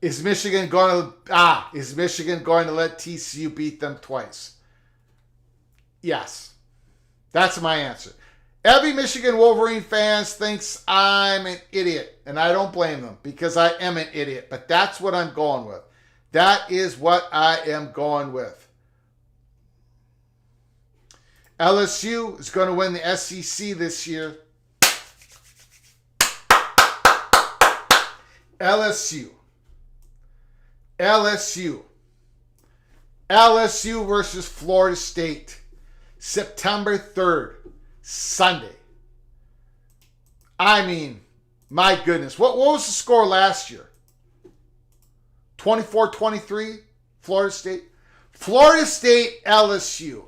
Is Michigan going to let TCU beat them twice? Yes. That's my answer. Every Michigan Wolverine fan thinks I'm an idiot, and I don't blame them because I am an idiot, but that's what I'm going with. That is what I am going with. LSU is going to win the SEC this year. LSU versus Florida State. September 3rd. Sunday. I mean, my goodness. What was the score last year? 24-23, Florida State. Florida State, LSU.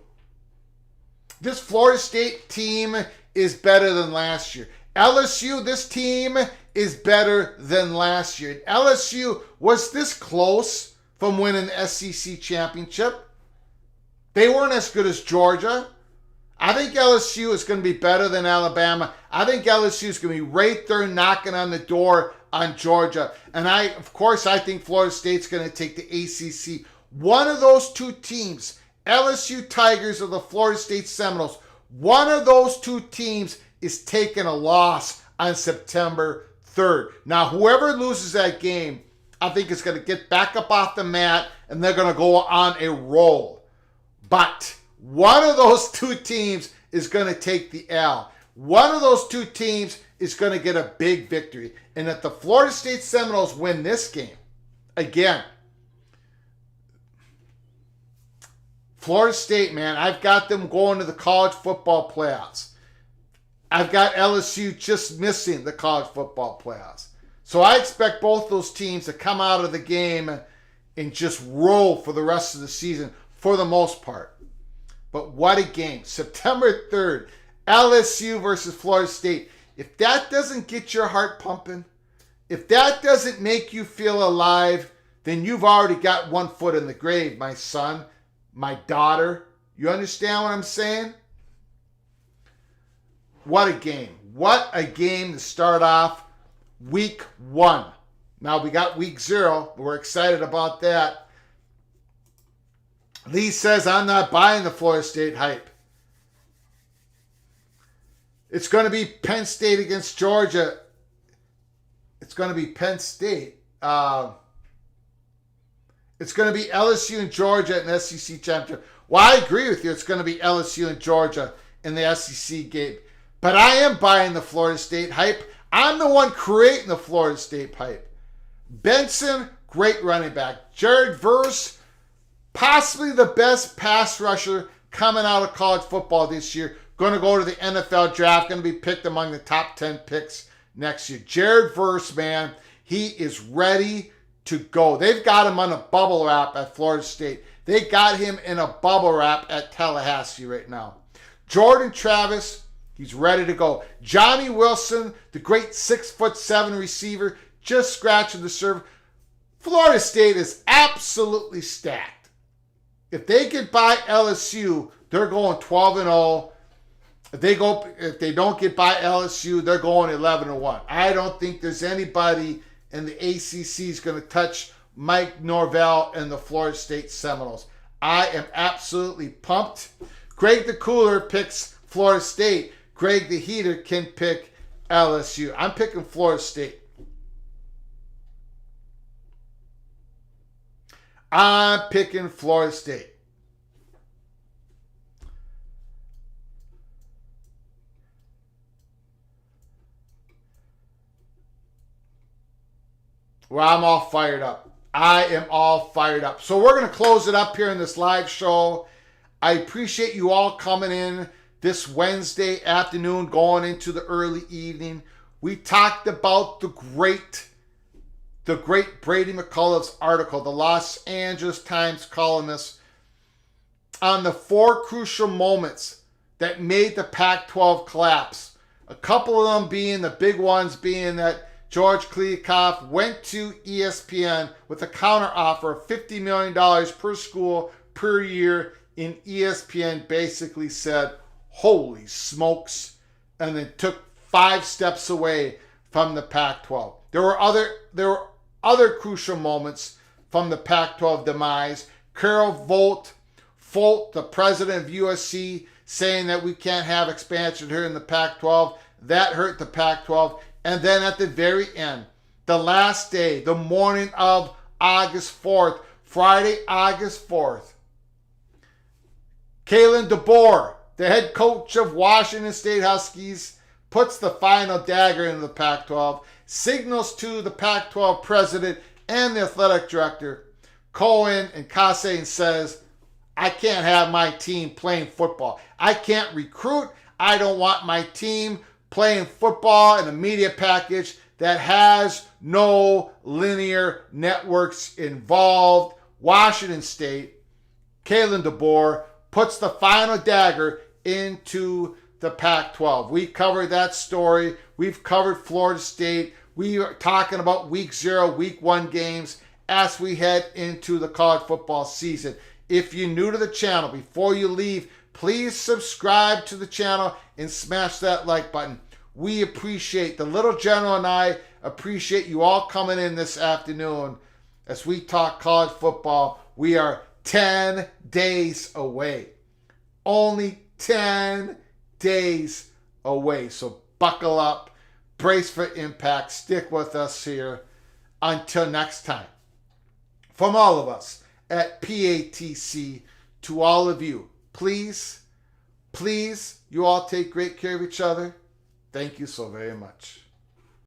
This Florida State team is better than last year. LSU, this team is better than last year. LSU was this close from winning the SEC championship. They weren't as good as Georgia. I think LSU is going to be better than Alabama. I think LSU is going to be right there knocking on the door on Georgia. And of course, I think Florida State's going to take the ACC. One of those two teams, LSU Tigers or the Florida State Seminoles, one of those two teams is taking a loss on September 3rd. Now, whoever loses that game, I think is going to get back up off the mat and they're going to go on a roll. But one of those two teams is going to take the L. One of those two teams is going to get a big victory. And if the Florida State Seminoles win this game, again, Florida State, man, I've got them going to the college football playoffs. I've got LSU just missing the college football playoffs. So I expect both those teams to come out of the game and just roll for the rest of the season for the most part. But what a game. September 3rd, LSU versus Florida State. If that doesn't get your heart pumping, if that doesn't make you feel alive, then you've already got one foot in the grave, my son, my daughter. You understand what I'm saying? What a game. What a game to start off week 1. Now we got week 0. We're excited about that. Lee says, I'm not buying the Florida State hype. It's going to be Penn State against Georgia. It's going to be Penn State. It's going to be LSU and Georgia in the SEC championship. Well, I agree with you. It's going to be LSU and Georgia in the SEC game. But I am buying the Florida State hype. I'm the one creating the Florida State hype. Benson, great running back. Jared Verse, possibly the best pass rusher coming out of college football this year. Going to go to the NFL draft. Going to be picked among the top 10 picks next year. Jared Verse, man, he is ready to go. They've got him on a bubble wrap at Florida State. They got him in a bubble wrap at Tallahassee right now. Jordan Travis, he's ready to go. Johnny Wilson, the great 6'7" receiver, just scratching the surface. Florida State is absolutely stacked. If they get by LSU, they're going 12-0. If they don't get by LSU, they're going 11-1. I don't think there's anybody in the ACC is going to touch Mike Norvell and the Florida State Seminoles. I am absolutely pumped. Greg the Cooler picks Florida State. Greg the Heater can pick LSU. I'm picking Florida State. I'm picking Florida State. Well, I'm all fired up. I am all fired up. So we're going to close it up here in this live show. I appreciate you all coming in this Wednesday afternoon, going into the early evening. We talked about the great Brady McCollough's article, the Los Angeles Times columnist, on the 4 crucial moments that made the Pac-12 collapse. A couple of them being, the big ones being that George Kliavkoff went to ESPN with a counteroffer of $50 million per school per year, and ESPN basically said, holy smokes, and then took 5 steps away from the Pac-12. There were other crucial moments from the Pac-12 demise. Carol Folt, the president of USC, saying that we can't have expansion here in the Pac-12. That hurt the Pac-12. And then at the very end, the last day, the morning of August 4th, Friday, August 4th, Kalen DeBoer, the head coach of Washington State Huskies, puts the final dagger into the Pac-12, signals to the Pac-12 president and the athletic director, Cohen and Kase, and says, I can't have my team playing football. I can't recruit. I don't want my team playing football in a media package that has no linear networks involved. Washington State, Kalen DeBoer, puts the final dagger into the Pac-12. We covered that story. We've covered Florida State. We are talking about week 0, week 1 games as we head into the college football season. If you're new to the channel, before you leave, please subscribe to the channel and smash that like button. We appreciate, the little general and I appreciate you all coming in this afternoon as we talk college football. We are 10 days away. Only 10 days away. So buckle up, brace for impact, stick with us here. Until next time, from all of us at PATC, to all of you, please, you all take great care of each other. Thank you so very much.